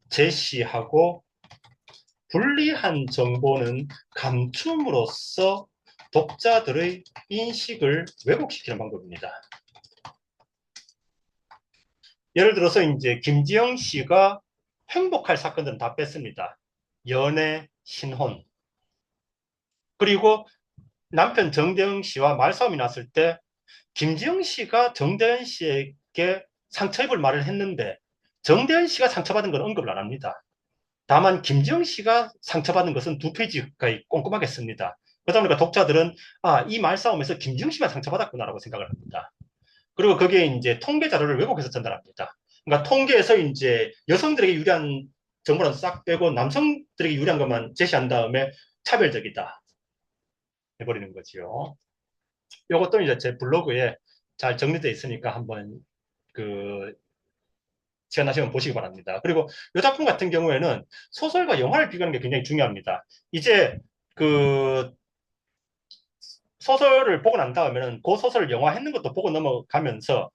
제시하고 불리한 정보는 감춤으로써 독자들의 인식을 왜곡시키는 방법입니다. 예를 들어서 이제 김지영 씨가 행복할 사건들은 다 뺐습니다. 연애, 신혼. 그리고 남편 정대영 씨와 말싸움이 났을 때 김지영 씨가 정대현 씨에게 상처 입을 말을 했는데 정대현 씨가 상처받은 건 언급을 안 합니다. 다만 김지영 씨가 상처받은 것은 두 페이지까지 꼼꼼하게 씁니다. 그러다 보니까 독자들은 이 말싸움에서 김지영 씨만 상처받았구나라고 생각을 합니다. 그리고 거기에 이제 통계 자료를 왜곡해서 전달합니다. 그러니까 통계에서 이제 여성들에게 유리한 정보는 싹 빼고 남성들에게 유리한 것만 제시한 다음에 차별적이다 해버리는 거지요. 이것도 이제 제 블로그에 잘 정리되어 있으니까 한번 그 시간 나시면 보시기 바랍니다. 그리고 이 작품 같은 경우에는 소설과 영화를 비교하는 게 굉장히 중요합니다. 이제 그 소설을 보고 난 다음에는 그 소설을 영화했는 것도 보고 넘어가면서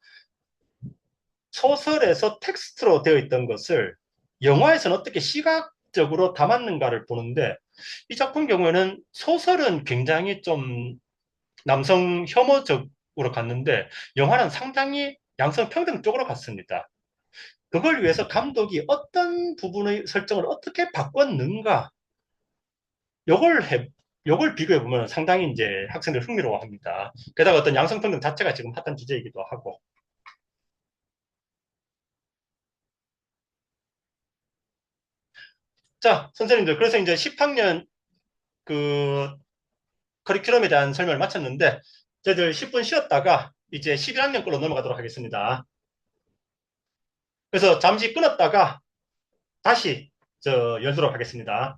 소설에서 텍스트로 되어 있던 것을 영화에서는 어떻게 시각적으로 담았는가를 보는데 이 작품 경우에는 소설은 굉장히 좀 남성 혐오적으로 갔는데 영화는 상당히 양성 평등 쪽으로 갔습니다. 그걸 위해서 감독이 어떤 부분의 설정을 어떻게 바꿨는가 요걸 해 요걸 비교해 보면 상당히 이제 학생들 흥미로워합니다. 게다가 어떤 양성평등 자체가 지금 핫한 주제이기도 하고. 자, 선생님들 그래서 이제 10학년 그 커리큘럼에 대한 설명을 마쳤는데 저희들 10분 쉬었다가 이제 11학년 걸로 넘어가도록 하겠습니다. 그래서 잠시 끊었다가 다시 열도록 하겠습니다.